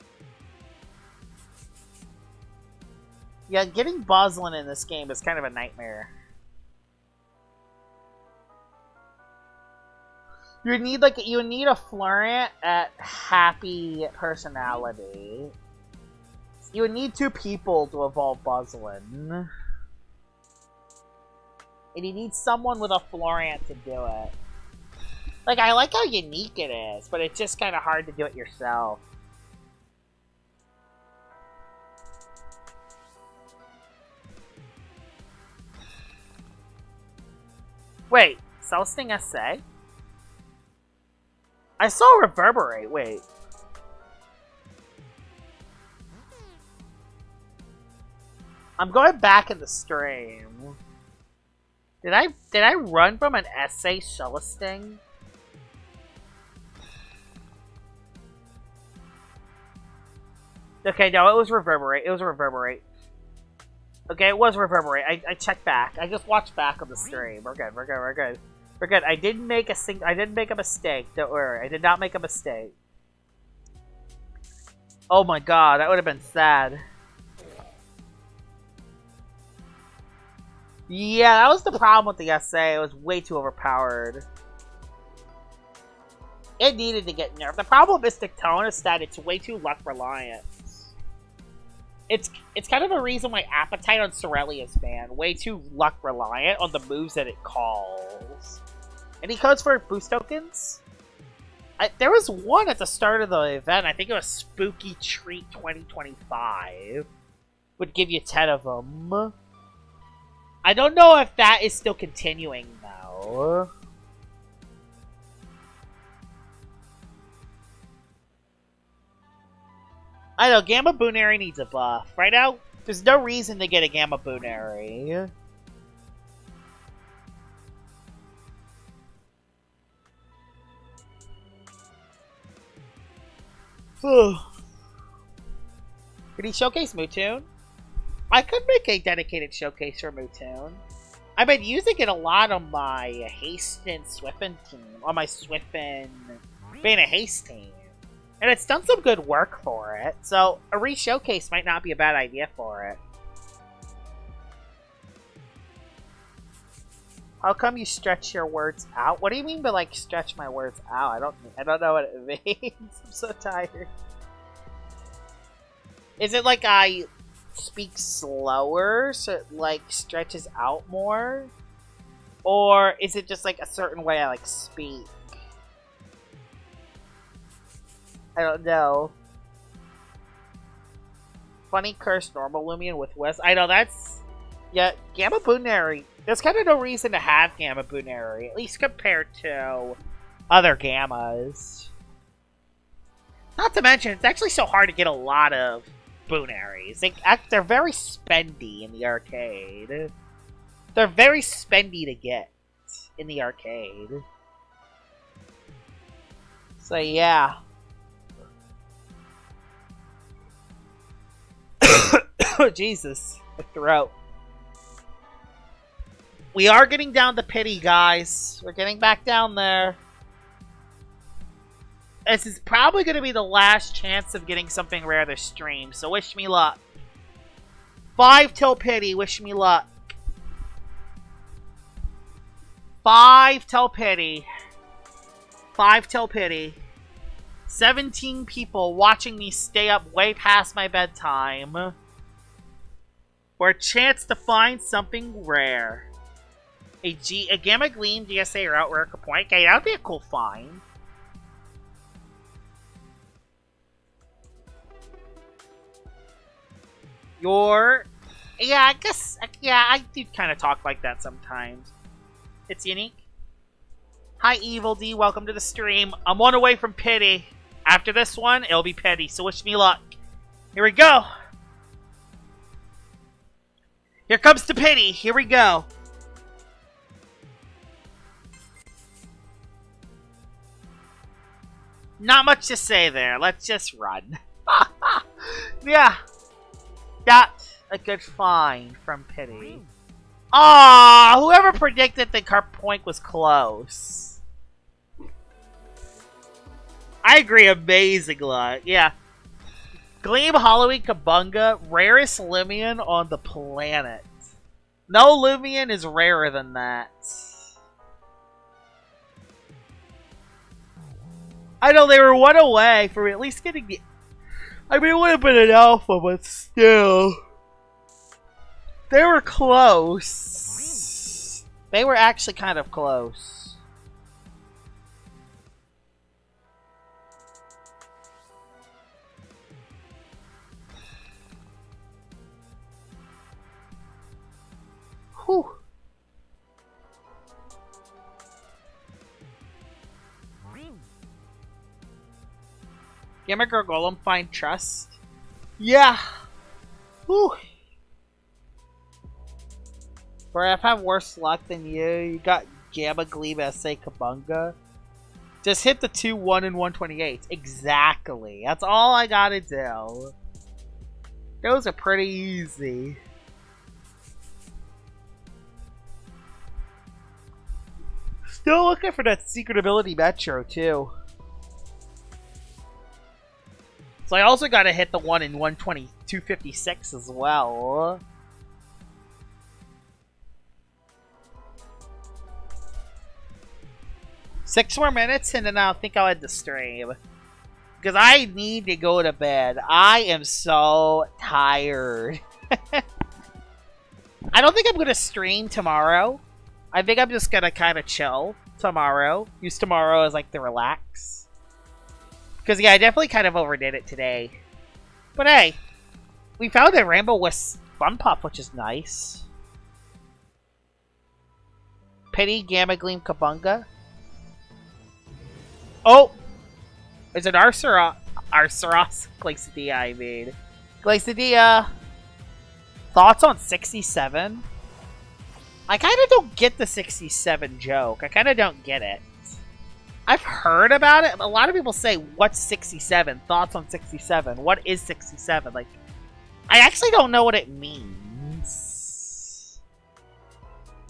A: Yeah, getting Buzzlin in this game is kind of a nightmare. You need like a Florent at happy personality. You would need 2 people to evolve Buzzlin. And you need someone with a Florent to do it. Like, I like how unique it is, but it's just kind of hard to do it yourself. Wait, Celesting SA? I saw Reverberate, wait. I'm going back in the stream. Did I run from an SA Celesting? Okay, no, it was Reverberate. It was Reverberate. Okay, it was Reverberate. I checked back. I just watched back on the stream. We're good. We're good. We're good. We're good. I didn't make a mistake. Don't worry. I did not make a mistake. Oh my god, that would have been sad. Yeah, that was the problem with the SA. It was way too overpowered. It needed to get nerfed. The problem with Mystic Tone is that it's way too luck reliant. It's kind of a reason why Appetite on Sorelli is banned. Way too luck reliant on the moves that it calls. Any codes for boost tokens? There was one at the start of the event. I think it was Spooky Treat 2025. Would give you 10 of them. I don't know if that is still continuing, though. I know, Gamma Boonary needs a buff. Right now, there's no reason to get a Gamma Boonary. Could he showcase Mewtwo? I could make a dedicated showcase for Mewtwo. I've been using it a lot on my Haste and Swiffin team. On my Swiffin being a Haste team. And it's done some good work for it. So a re-showcase might not be a bad idea for it. How come you stretch your words out? What do you mean by like stretch my words out? I don't know what it means. I'm so tired. Is it like I speak slower so it like stretches out more? Or is it just like a certain way I like speak? I don't know. Funny curse normal Lumion with West. I know that's... Yeah, Gamma Boonary. There's kind of no reason to have Gamma Boonary. At least compared to other Gammas. Not to mention, it's actually so hard to get a lot of Boonaries. They're very spendy in the arcade. They're very spendy to get in the arcade. So yeah. Oh, Jesus. My throat. We are getting down to pity, guys. We're getting back down there. This is probably going to be the last chance of getting something rare this stream, so wish me luck. 5 till pity, wish me luck. 5 till pity. 5 till pity. 17 people watching me stay up way past my bedtime. For a chance to find something rare. A Gamma Gleam GSA or Outwork a point. Okay, that would be a cool find. Yeah, I guess, yeah, I do kind of talk like that sometimes. It's unique. Hi, Evil D, welcome to the stream. I'm one away from pity. After this one, it'll be pity, so wish me luck. Here we go. Here comes the pity. Here we go. Not much to say there. Let's just run. Yeah. That's a good find from pity. Ah, whoever predicted the Carpoink was close. I agree, amazing luck. Yeah. Gleam Halloween Kabunga, rarest Lumion on the planet. No Lumion is rarer than that. I know they were one away from at least getting the... I mean, it would have been an alpha, but still. They were close. They were actually kind of close. Whew. Gamer Girl Golem, find trust. Yeah. Whew. Where I've had worse luck than you. You got Gamma Gleam SA Kabunga. Just hit the 2, 1, and 128. Exactly. That's all I gotta do. Those are pretty easy. Still looking for that secret ability Metro, too. So I also got to hit the 1 in 120, 256 as well. Six more minutes and then I think I'll end the stream. Because I need to go to bed. I am so tired. I don't think I'm going to stream tomorrow. I think I'm just going to kind of chill tomorrow. Use tomorrow as like the relax. Because, yeah, I definitely kind of overdid it today. But, hey, we found a Rainbow Wisp Fun Puff, which is nice. Pity, Gamma Gleam, Kabunga. Oh! It's an Arceros Glacidia I made. Glacidia, thoughts on 67? I kind of don't get the 67 joke. I kind of don't get it. I've heard about it. A lot of people say, what's 67? Thoughts on 67? What is 67? Like, I actually don't know what it means.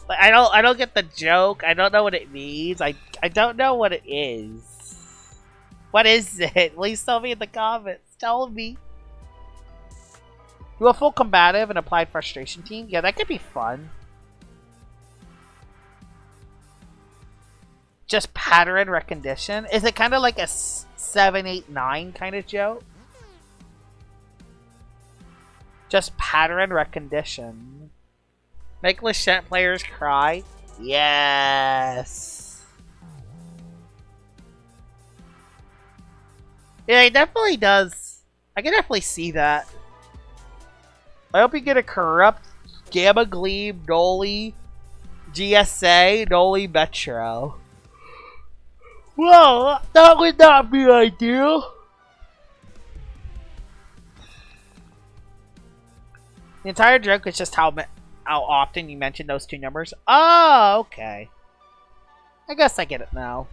A: Like, I don't get the joke. I don't know what it means. I don't know what it is. What is it? Please tell me in the comments. Tell me. Do a full combative and applied frustration team? Yeah, that could be fun. Just pattern recognition? Is it kind of like a 7, 8, 9 kind of joke? Just pattern recognition. Make Lachette players cry? Yes! Yeah, it definitely does. I can definitely see that. I hope you get a corrupt Gamma Gleam, Noli, GSA, Noli Metro. Well, that would not be ideal. The entire joke is just how often you mention those two numbers. Oh, okay. I guess I get it now.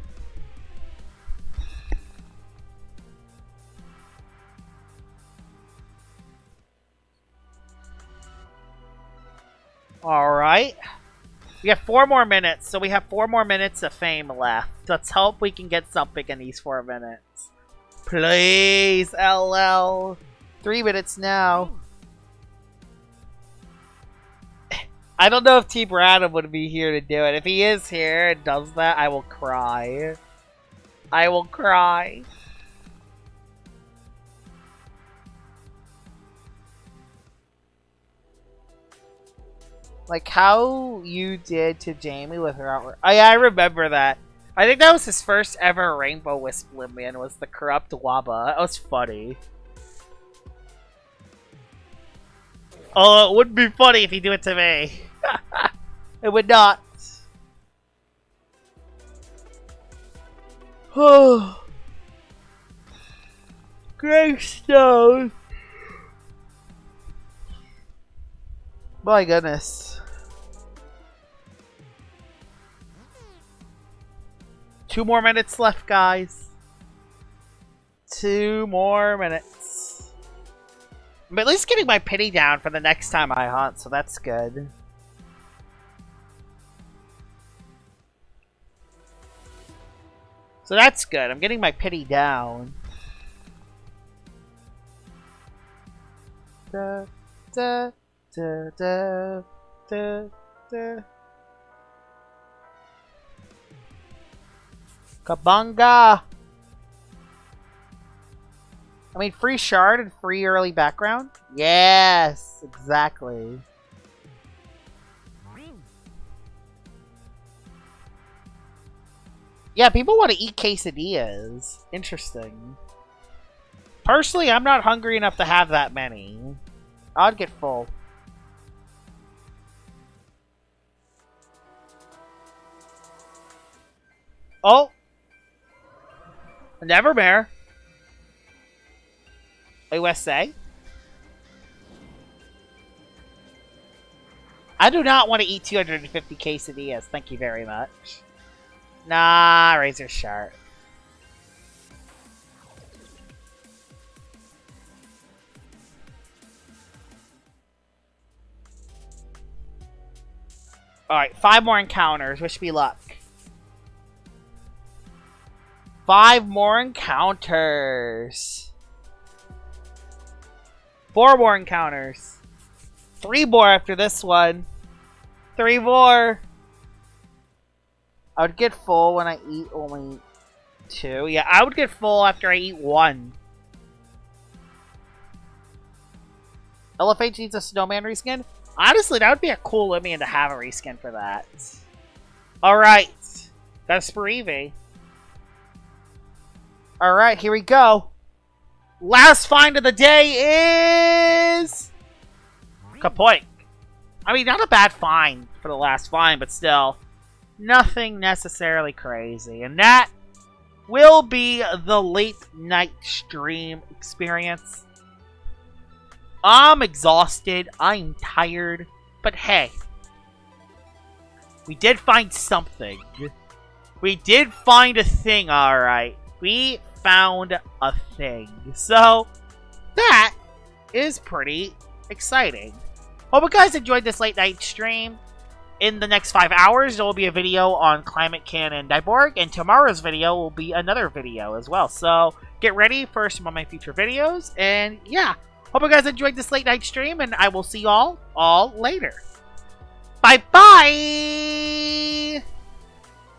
A: Alright. We have 4 more minutes, so we have 4 more minutes of fame left. Let's hope we can get something in these 4 minutes. Please, LL. 3 minutes now. I don't know if Team Random would be here to do it. If he is here and does that, I will cry. I will cry. Like how you did to Jamie with her artwork. Oh yeah, I remember that. I think that was his first ever Rainbow Wisp-Limbian, was the corrupt Waba. That was funny. Oh, it wouldn't be funny if he do it to me. It would not. Oh. Gravestone. My goodness. 2 more minutes left, guys. 2 more minutes. I'm at least getting my pity down for the next time I hunt, so that's good. So that's good. I'm getting my pity down. Da, da, da, da, da, da. Kabunga! I mean, free shard and free early background? Yes, exactly. Yeah, people want to eat quesadillas. Interesting. Personally, I'm not hungry enough to have that many. I'd get full. Oh! Nevermare. USA. I do not want to eat 250 quesadillas. Thank you very much. Nah, razor sharp. Alright, 5 more encounters. Wish me luck. 5 more encounters. 4 more encounters. 3 more after this one. 3 more. I would get full when I eat only 2. Yeah, I would get full after I eat 1. LFH needs a snowman reskin? Honestly, that would be a cool Limian to have a reskin for that. Alright. That's Spirivi. Alright, here we go. Last find of the day is... Kapoink. I mean, not a bad find for the last find, but still... Nothing necessarily crazy. And that will be the late night stream experience. I'm exhausted. I'm tired. But hey. We did find something. We did find a thing, alright. We found a thing. So, that is pretty exciting. Hope you guys enjoyed this late night stream. In the next 5 hours, there will be a video on Climate Can and Dyborg, and tomorrow's video will be another video as well. So, get ready for some of my future videos, and yeah. Hope you guys enjoyed this late night stream, and I will see y'all all later. Bye-bye!